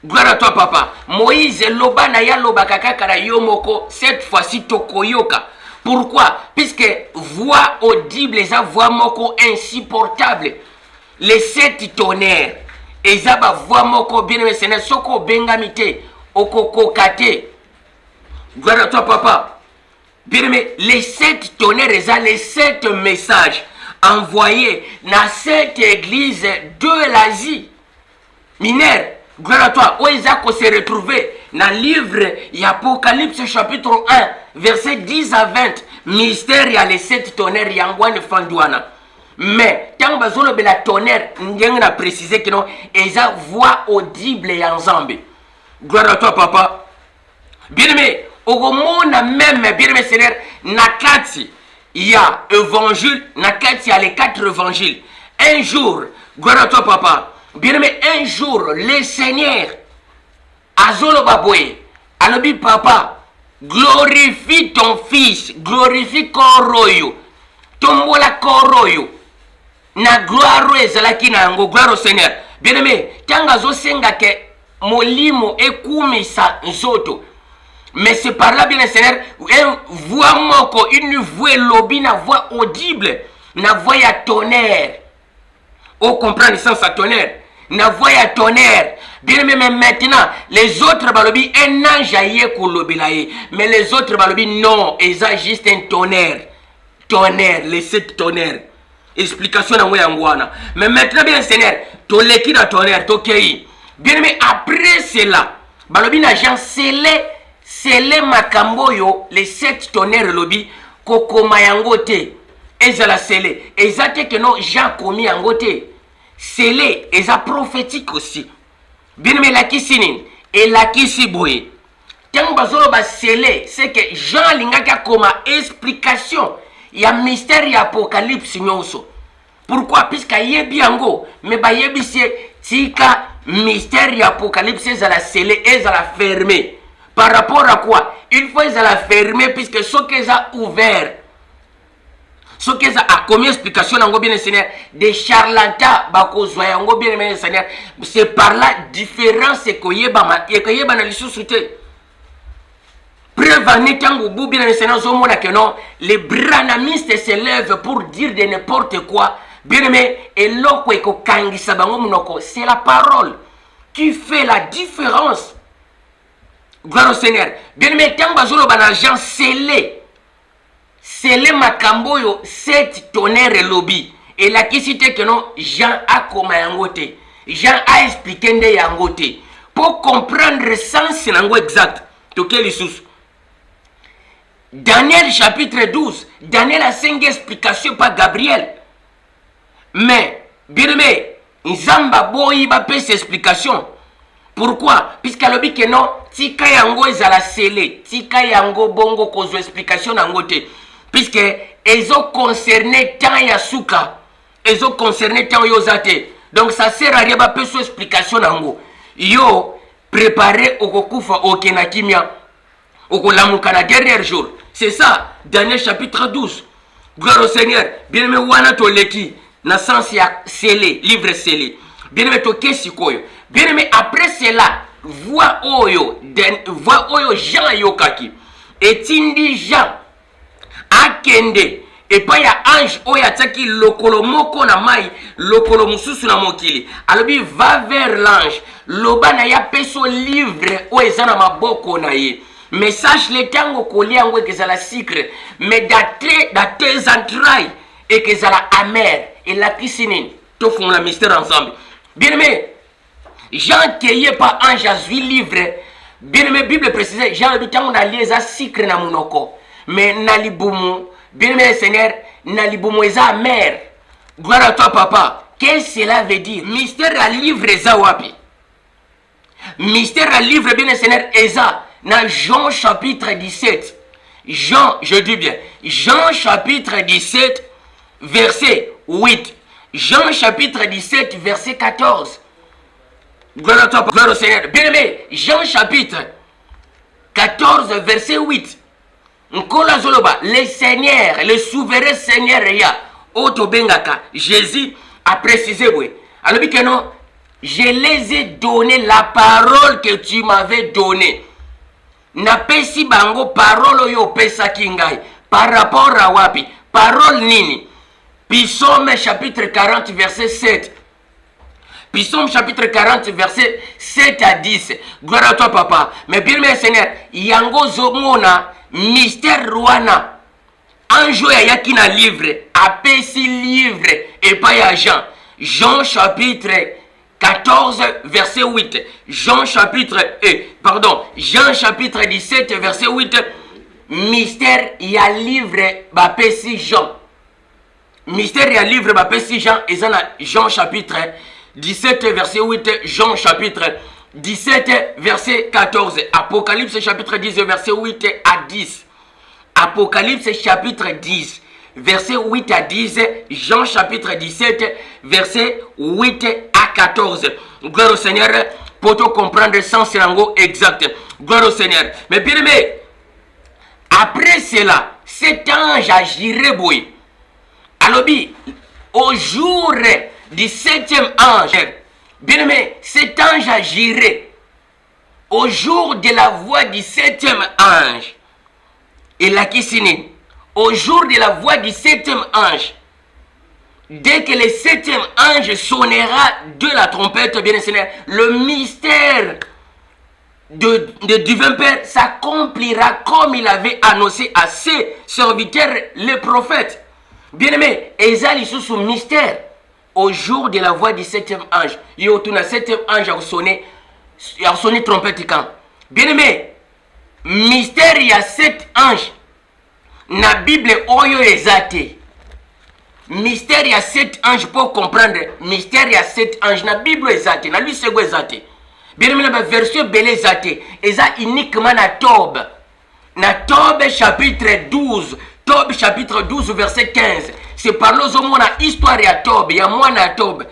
Gloire à toi papa. Moïse loba na ya loba kakaka na yo moko, cette fois-ci tokoyoka. Pourquoi? Puisque voix audible, eza voix moko insupportable. Les 7 tonnerres, eza ba voix moko bien aimé Seigneur, soko bengamite, okoko kate. Gloire à toi papa. Bien aimé, les 7 tonnerres, eza les 7 messages envoyés dans cette église de l'Asie mineure. Gloire à toi. Où Isaac s'est retrouvé dans le livre Apocalypse chapitre 1, verset 10 à 20. mystère ya les 7 tonnerres yangwane fandouana. Mais tant bazolo bela tonnerre n'yeng na préciser que non eza voix audible ya nzambe. Gloire à toi papa. Bien aimé, au monde même bien aimé Seigneur nakati il y a évangile nakati il y a les 4 évangiles. Un jour, gloire à toi papa. Bien aimé, un jour le Seigneur azolo baboué alobi papa glorifie ton fils, glorifie Koroyo, tombola Koroyo, na gloire ezalaki na yango, gloire au Seigneur. Bien aimé, tanga zo senga ke molimo ekumisa nzoto. Mais c'est par là, bien le Seigneur, une voix moko, une voix lobby, une voix audible, une voix à tonnerre. On comprend le sens à tonnerre. Une voix à tonnerre. Bien mais maintenant, les autres balobi, un ange aïe kolobilaye. Mais les autres balobi, non, ils ont juste un tonnerre. Tonnerre, les 7 tonnerres. Explication à moi. Mais maintenant, bien le Seigneur, to leki na tonnerre, to kei. Bien mais après cela, balobi n'a jamais scellé makamboyo, les 7 tonnerres lobby, kokoma yangote. Ezala scellé. Ezate que non, Jean commis yangote. Scellé, eza prophétique aussi. Bien mais la kisinin et la kisiboye. Tant bazolo ba scellé, c'est que Jean lingaka comme explication. Il y a mystère et apocalypse nyonso. Pourquoi? Puisqu'il y a biango, mais ba yebisi tika mystère et apocalypse ezala scellé, ezala fermé. Par rapport à quoi? Une fois ezala fermé puisque ce qu'ils a ouvert. Ce qu'ils a commis explication nango bien Seigneur des charlatans bakozwa yango bien Seigneur. C'est par là différence que yeba na lisusu te. Preuve en étant au bout bien Seigneur zomona que non les branamistes se lèvent pour dire de n'importe quoi. Bien aimé et loko eko kangisa bango munoko, c'est la parole qui fait la différence. Gloire au Seigneur. Bien aimé tant bazolo banagent scellé. C'est le makamboyo 7 tonnerres lobby. Et la question que non, Jean a comme yangote. Jean a expliqué de yangote. Pour comprendre le sens exact. Toquel sous. Daniel chapitre 12. Daniel a 5 explications par Gabriel. Mais, bien aimé, Nzamba boyi ba pe ses explications. Pourquoi? Puisqu'il a dit que non, tika yango ezala scellé. Tika yango bongo kozo explication yangote. Puisque ils ont concerné tant Yasuka, ils ont concerné tant Yozate. Donc ça sert à rien de faire explication nango. Yo préparé au kokufa au kenakimia au kolamukana dernier jour. C'est ça, Daniel chapitre 12. Gloire au Seigneur. Bien aimé wana to leki na sens ya scellé, livre scellé. Bien aimé to kesikoyo. Bien aimé après cela, voix oyo Jean yokaki. Et tindi Jean akende et pas ya ange oya tsaki lokolo moko na mai lokolo mususu na mokili alobi va vers l'ange loba na ya peso livre o ezana maboko na ye message le tango kolia ngo ekezala secret mais dans tes entrailles ekezala amer et la kisinin to font la mystère ensemble. Bien aimé Jean qui est pas ange azui livre bien aimé Bible précise Jean le tango na lieza secret na munoko. Mais nalibumu, bien aimé Seigneur, nalibumu eza mère. Gloire à toi papa. Qu'est-ce que cela veut dire? Mystère à livre eza wapi? Mystère à livre bien aimé Seigneur eza dans Jean chapitre 17. Jean, je dis bien, Jean chapitre 17 verset 8. Jean chapitre 17 verset 14. Gloire à toi, gloire au Seigneur. Bien aimé, Jean chapitre 14 verset 8. Nkola zoloba, le Seigneur, le souverain Seigneur ya Oto Bengaka, Jésus a précisé oui. Alors que non, je les ai donné la parole que tu m'avais donnée. Na pesi bango parole yo pesa kingai par rapport à wapi? Parole nini? Psaume chapitre 40 verset 7. Psaume chapitre 40 verset 7 à 10. Gloire à toi papa. Mais bien mes Seigneur, yango zomona mystère Rwana. Anjo ya yakina livre, apesi livre et pas ya Jean. Jean chapitre 14 verset 8. Jean chapitre 17 verset 8. mystère ya livre bapesi Jean. Mystère ya livre bapesi Jean, et ça Jean chapitre 17 verset 8, Jean chapitre 17 verset 14, Apocalypse chapitre 10 verset 8 à 10, Apocalypse chapitre 10 verset 8 à 10, Jean chapitre 17 verset 8 à 14. Gloire au Seigneur pour te comprendre le sens exact. Gloire au Seigneur. Mais bien aimé, après cela, cet ange agirait boy. Alors, au jour du 7e ange, bien aimé, cet ange agirait. Au jour de la voix du 7e ange, et la Kissini, au jour de la voix du 7e ange, dès que le 7e ange sonnera de la trompette, bien aimé, le mystère du divin Père s'accomplira comme il avait annoncé à ses serviteurs, les prophètes. Bien-aimé, Ezali sous ce mystère, au jour de la voix du 7e ange, il y a le 7e ange a sonné trompette quand. Bien-aimé, mystère, il y a 7 anges. Na Bible, oyo ezate. Mystère, il y a 7 anges pour comprendre. Mystère, il y a 7 anges. Na Bible ezate. Na lui, c'est quoi ezate? Bien-aimé, la version belle ezate. Eza uniquement na Tob. Na Tob chapitre 12. Tob chapitre 12 verset 15. C'est par là où on a histoire ya Tob. Ya moi na Tob.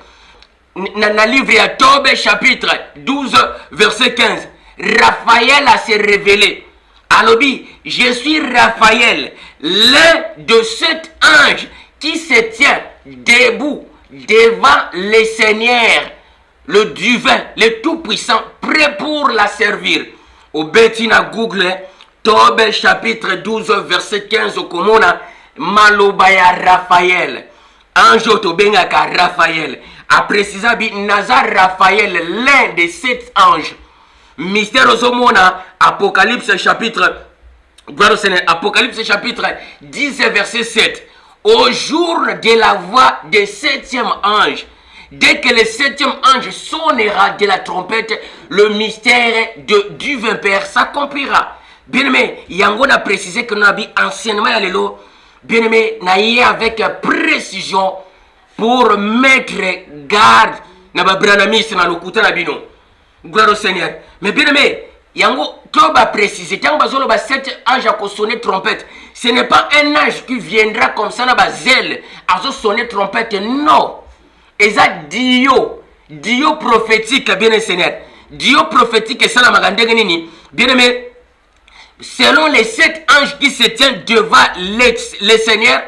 Na livre ya Tob chapitre 12 verset 15. Raphaël a se révélé. Alobi, je suis Raphaël, l'un de 7 anges qui se tient debout devant le Seigneur, le divin, le tout-puissant, prêt pour la servir. Au Betina Google, Tob chapitre 12 verset 15 au Komona, Malobaya Raphaël. Ange Tobengaka Raphaël. A précisé Nazar Raphaël, l'un des 7 anges. Mystère Ozomona, Apocalypse chapitre, Apocalypse chapitre 10 verset 7. Au jour de la voix du 7e ange, dès que le 7e ange sonnera de la trompette, le mystère du divin Père s'accomplira. Bien aimé, Yango a précisé que nous avons enseignement à l'élo. Bien aimé, naïe avec précision pour mettre garde na babranamis na lokuta na bino. Gloire au Seigneur. Mais bien aimé, Yango va préciser, tant que 7 anges à sonner trompette, ce n'est pas un ange qui viendra comme ça dans zèle à sonner trompette, non. Et ça, Dio prophétique, bien aimé Seigneur. Dio prophétique, ça la magandéganini. Bien aimé, selon les 7 anges qui se tiennent devant le Seigneur,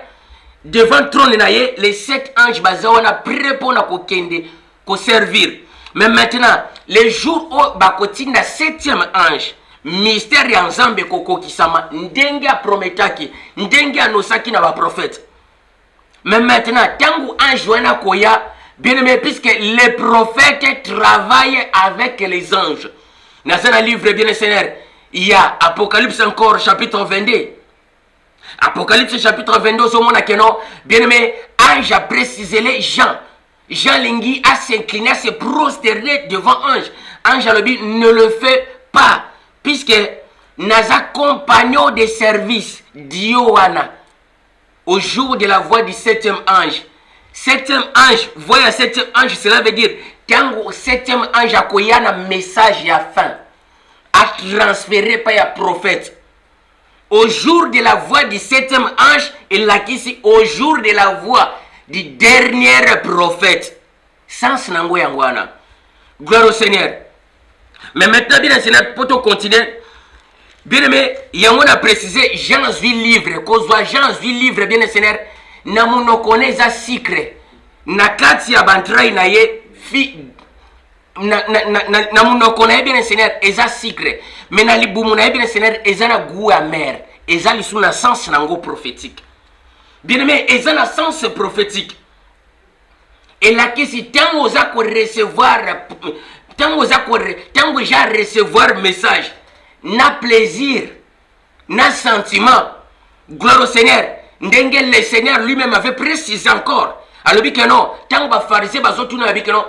devant le trône, les 7 anges, on a prêt pour nous servir. Mais maintenant, les jours où bakoti na 7e ange, mystère ya nzambe koko kisama, ndenge a prometaki, ndenge a nosaki na ba prophète. Mais maintenant, tangu ange wana koya, bien aimé, puisque les prophètes travaillent avec les anges. Dans un livre bien Seigneur, il y a Apocalypse encore chapitre 22. Apocalypse chapitre 22, au monde bien aimé, ange a précisé les gens. Jean Lingui a s'incliné, à se prosterner devant ange. Ange Alobi ne le fait pas, puisque Naza compagnon de service d'Ioana au jour de la voix du 7e ange. 7e ange, voyez 7e ange, cela veut dire quand 7e ange a koya un message à fin, à transférer par un prophète. Au jour de la voix du 7e ange, il l'a ici, au jour de la voix du dernier prophète. Sans nango yangwana. Gloire au Seigneur. Mais maintenant, bien Seigneur, pour te continuer, bien aimé, yango a précisé, Jean 8 livres, kozwa Jean 8 livres, bien Seigneur, na monokone za secret. Na kati ya bantrai na ye, na monokone bien Seigneur, eza secret. Mais na libumu na bien Seigneur, eza na goût amer. Eza lisu na sens nango prophétique. Bien aimé, ils ont un sens prophétique. Et là, si tant vous a recevoir, tant vous a recevoir message, n'a plaisir, n'a sentiment, gloire au Seigneur. Ndenge le Seigneur lui-même avait précisé encore. Alors, que non, tant que les pharisiens ont dit que non,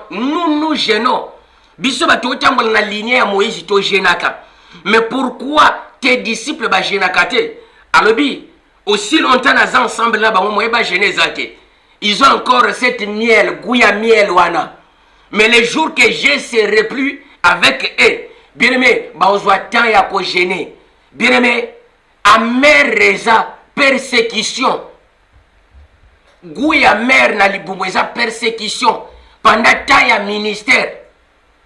nous gênons. Biso ba to tambola na lignée à Moïse to gênaka. Mais pourquoi tes disciples ba gênakate? Alobi, aussi longtemps nous ensemble là, ils ont encore cette miel, gouya miel wana. Mais les jours que je serai plus avec eux, bien aimé, on voit tant ya ko gêner. Bien aimé, amer reza persécution. Gouya mer na libumweza persécution. Pendant tant ya ministère,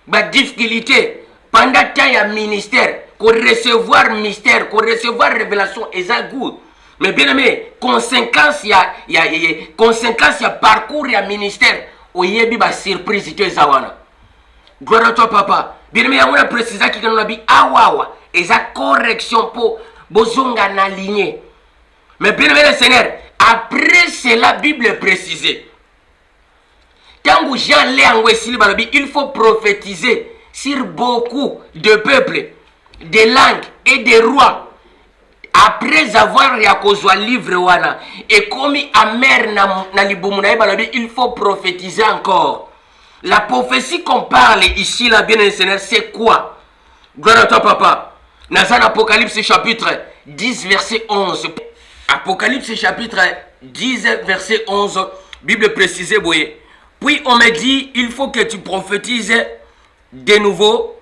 ba difficulté. Pendant tant ya ministère, qu'on recevoir mystère, qu'on recevoir révélation, et ça goût. Mais bien aimé, conséquence conséquence ya parcours ya ministère, oyebi ba surprise ito zawana. Gloire à toi papa. Bien aimé, on a précisé qui nous a dit awawa, et ça correction pour bozonga na lignée. Mais bien aimé le Seigneur, après cela, la Bible précisée. Quand Jean l'a il faut prophétiser sur beaucoup de peuples, de langues et de rois. Après avoir yakozwa livre wana et comme amer na libumu na balobi, il faut prophétiser encore. La prophétie qu'on parle ici là, bien le Seigneur, c'est quoi? Gloire à toi papa. Dans Apocalypse chapitre 10 verset 11. Apocalypse chapitre 10 verset 11, Bible précisée boye. Puis on me dit, il faut que tu prophétises de nouveau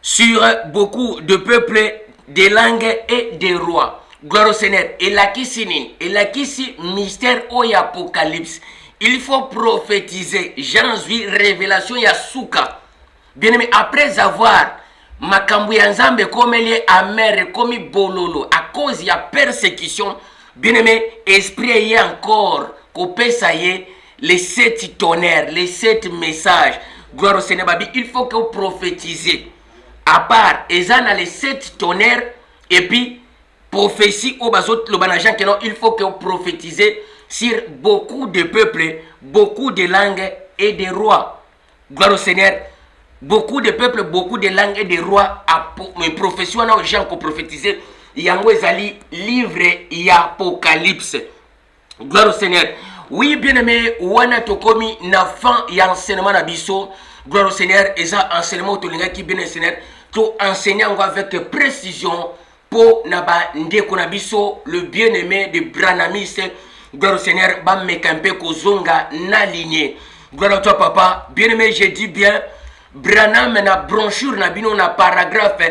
sur beaucoup de peuples, des langues et des rois. Gloire au Seigneur. Et la kisi mystère au Apocalypse. Il faut prophétiser. Janvier, révélation Yasuka. Bien aimé, après avoir makambu ya nzambe comme les amer, comme bololo, à cause de la persécution, bien aimé, esprit y encore, copé ça y est, les 7 tonnerres, les 7 messages. Gloire au Seigneur, il faut que vous prophétisez. À part, ils ont les 7 tonnerres, et puis, prophétie au bazot, le banajan, il faut que vous prophétisez sur beaucoup de peuples, beaucoup de langues et de rois. Gloire au Seigneur. Beaucoup de peuples, beaucoup de langues et de rois, mais profession aux gens qui prophétiser, yango ezali livre et Apocalypse. Gloire au Seigneur. Oui, bien aimé, wana tokomi na fin ya enseignement na biso. Gloire au Seigneur, et ça enseignement tolinga ki bien Seigneur, to enseignant avec précision pour naba ndeko na biso, le bien-aimé de Branamis. Gloire au Seigneur, ba mekampe kozonga na lignée. Gloire à toi papa. Bien aimé, je dis bien Branham na brochure na bino na paragraphe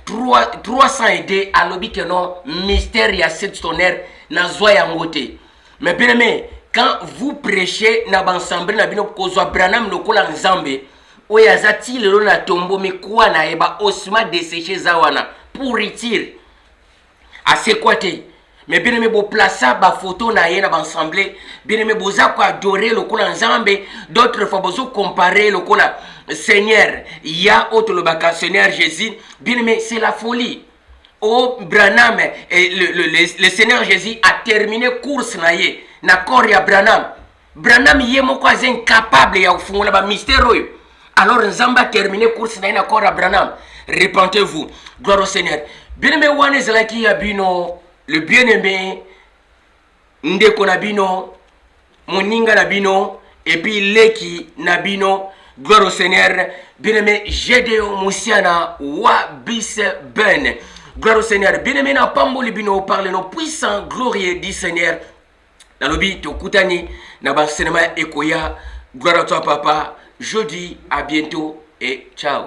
300 aidé à l'obi que non mystère ya 7 tonnerres na zwa ya ngote. Mais bien aimé, quand vous prêchez na ensemble na bino kozwa Branham lokola nzambe oyazati lelo na tombo mais quoi na eba osma desséché zawana pour retirer à c'est quoi te. Mais bien aimé, vous placez ba photo na yena ensemble. Bien aimé, vous avez adoré le kola nzambe. D'autres fois, vous comparer le kola Seigneur. Il y a autre le baka Seigneur Jésus. Bien aimé, c'est la folie. Oh, Branham, le Seigneur Jésus a terminé course na ye. Na corps ya Branham. Branham yé mon quoi incapable ya ufungola ba mystère. Alors nzamba a terminé course na ye na corps ya Branham. Repentez-vous. Gloire au Seigneur. Bien aimé, wane zelaki ya bino. Le bien-aimé, Ndeko Nabino, Moninga Nabino, et puis Leki Nabino, gloire au Seigneur, bien-aimé, Gédéon Moussiana, Wabis Ben, gloire au Seigneur, bien-aimé, na Pambo Libino, parle nos puissants, glorieux du Seigneur, dans le but, au Koutani, na Bansenema Ekoya, gloire à toi, papa, jeudi, à bientôt, et ciao.